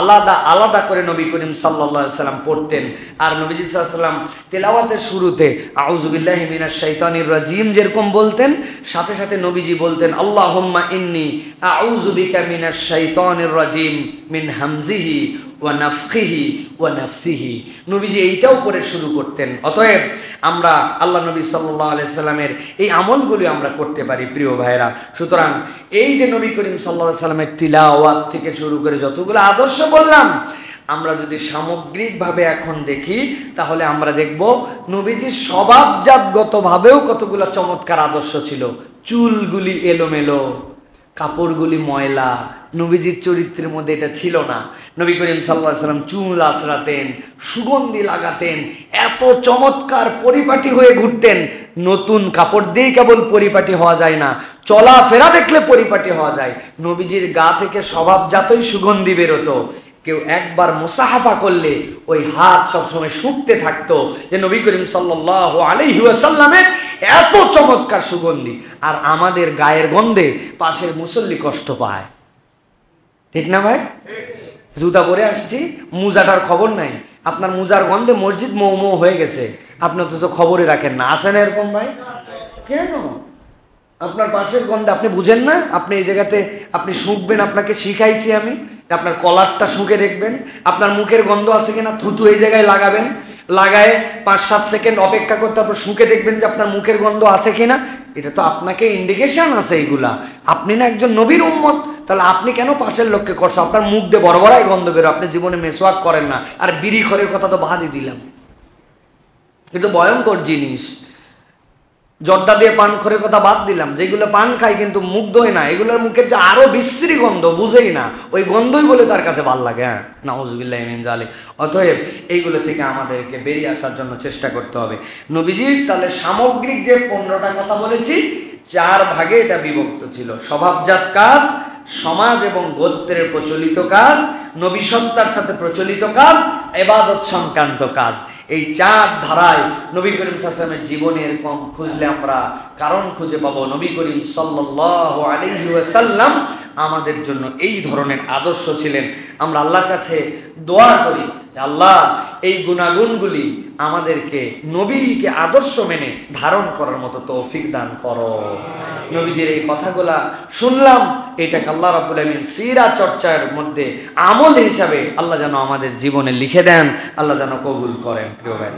আলাদা আলাদা করে নবী করিম সাল্লাল্লাহু আলাইহি ওয়াসাল্লাম পড়তেন। আর নবীজি সাল্লাল্লাহু আলাইহি ওয়াসাল্লাম তেলাওয়াতের শুরুতে আউযু বিল্লাহি মিনাশ শাইতানির রাজিম যেরকম বলতেন, সাথে সাথে নবীজি বলতেন আল্লাহুম্মা ইন্নী আউযু বিকা মিনাশ শাইতানির রাজিম মিন হামজিহি ওয়া নাফখিহি ওয়া নাফসিহি। নবীজি এইটাও পড়ে শুরু করতেন। অতএব আমরা আল্লাহ নবী সাল্লাল্লাহু আলাইহি সাল্লামের এই আমলগুলি আমরা করতে পারি প্রিয় ভাইরা। সুতরাং এই যে নবী করিম সাল্লাল্লাহু আলাইহি সাল্লামের তিলাওয়াত থেকে শুরু করে যতগুলো আদর্শ বললাম, আমরা যদি সামগ্রিকভাবে এখন দেখি তাহলে আমরা দেখব নবীজির স্বভাবজাতগতভাবেও কতগুলো চমৎকার আদর্শ ছিল। চুলগুলি এলোমেলো, কাপড়গুলি ময়লা, নবীজির চরিত্রের মধ্যে এটা ছিল না। নবী করিম সাল্লাল্লাহু আলাইহি সাল্লাম চুল আঁচড়াতেন, সুগন্ধি লাগাতেন, এত চমৎকার পরিপাটি হয়ে ঘুরতেন। নতুন কাপড় দিয়েই কেবল পরিপাটি হওয়া যায় না, চলাফেরা দেখলে পরিপাটি হওয়া যায়। নবীজির গা থেকে স্বভাবজাতই সুগন্ধি বেরোতো। কেউ একবার মুসাহাফা করলে ওই হাত সবসময় শুকতে থাকতো, যে নবী করিম সাল্লাল্লাহু আলাইহি ওয়াসাল্লামের এত চমৎকার সুগন্ধি। আর আমাদের গায়ের গন্ধে পাশের মুসল্লি কষ্ট পায়, ঠিক না ভাই? জুতা পরে আসছি, মুজাটার খবর নাই, আপনার মুজার গন্ধে মসজিদ মৌ মৌ হয়ে গেছে, আপনি অথচ খবরই রাখেন না। আসেন এরকম ভাই? কেন? আপনার পাশের গন্ধে আপনি বুঝেন না? আপনি এই জায়গাতে আপনি শুঁকবেন, আপনাকে শিখাইছি আমি, আপনার কলারটা শুঁকে দেখবেন, আপনার মুখের গন্ধ আছে কিনা, থুতু এই জায়গায় লাগাবেন, লাগায় 5-7 সেকেন্ড অপেক্ষা করতে, তারপর শুঁকে দেখবেন যে আপনার মুখের গন্ধ আছে কিনা। এটা তো আপনাকে ইন্ডিকেশন আছে এইগুলা। আপনি না একজন নবীর উম্মত, তাহলে আপনি কেন পাশের লোককে করছো? আপনার মুখ দিয়ে বড় বড়াই গন্ধ বেরো, আপনি জীবনে মেসওয়াক করেন না, আর বিড়ি খরের কথা তো বাদই দিলাম, কিন্তু ভয়ঙ্কর জিনিস। জর্দা দিয়ে পান খরের কথা বাদ দিলাম, যেগুলো পান খায় কিন্তু মুখ ধোয় না, এগুলোর মুখের যে আরো বিশ্রী গন্ধ, বুঝেই না, ওই গন্ধই বলে তার কাছে ভাল লাগে। হ্যাঁ, নাউজুবিল্লাহি মিন যালিক। অতএব এইগুলো থেকে আমাদেরকে বেরিয়ে আসার জন্য চেষ্টা করতে হবে। নবীজির তাহলে সামগ্রিক যে 15টা কথা বলেছি, 4 ভাগে এটা বিভক্ত ছিল: স্বভাবজাত কাজ, সমাজ এবং গোত্রের প্রচলিত কাজ, নবী সত্তার সাথে প্রচলিত কাজ, ইবাদত সংক্রান্ত কাজ। এই 4 ধারায় নবী করিম সাল্লাল্লাহু আলাইহি ওয়াসাল্লামের জীবনে এরকম খুঁজলে আমরা কারণ খুঁজে পাবো। নবী করিম সাল্লাল্লাহু আলাইহি ওয়াসাল্লাম আমাদের জন্য এই ধরনের আদর্শ ছিলেন। আমরা আল্লাহর কাছে দোয়া করি, আল্লাহ এই গুণাগুণগুলি আমাদেরকে নবীকে আদর্শ মেনে ধারণ করার মতো তৌফিক দান করো। নবীজির এই কথাগুলা শুনলাম, এটাকে আল্লাহ রাব্বুল আলামিন সিরাত চর্চার মধ্যে আমল হিসাবে আল্লাহ যেন আমাদের জীবনে লিখে দেন, আল্লাহ যেন কবুল করেন। প্রিয় ভাই।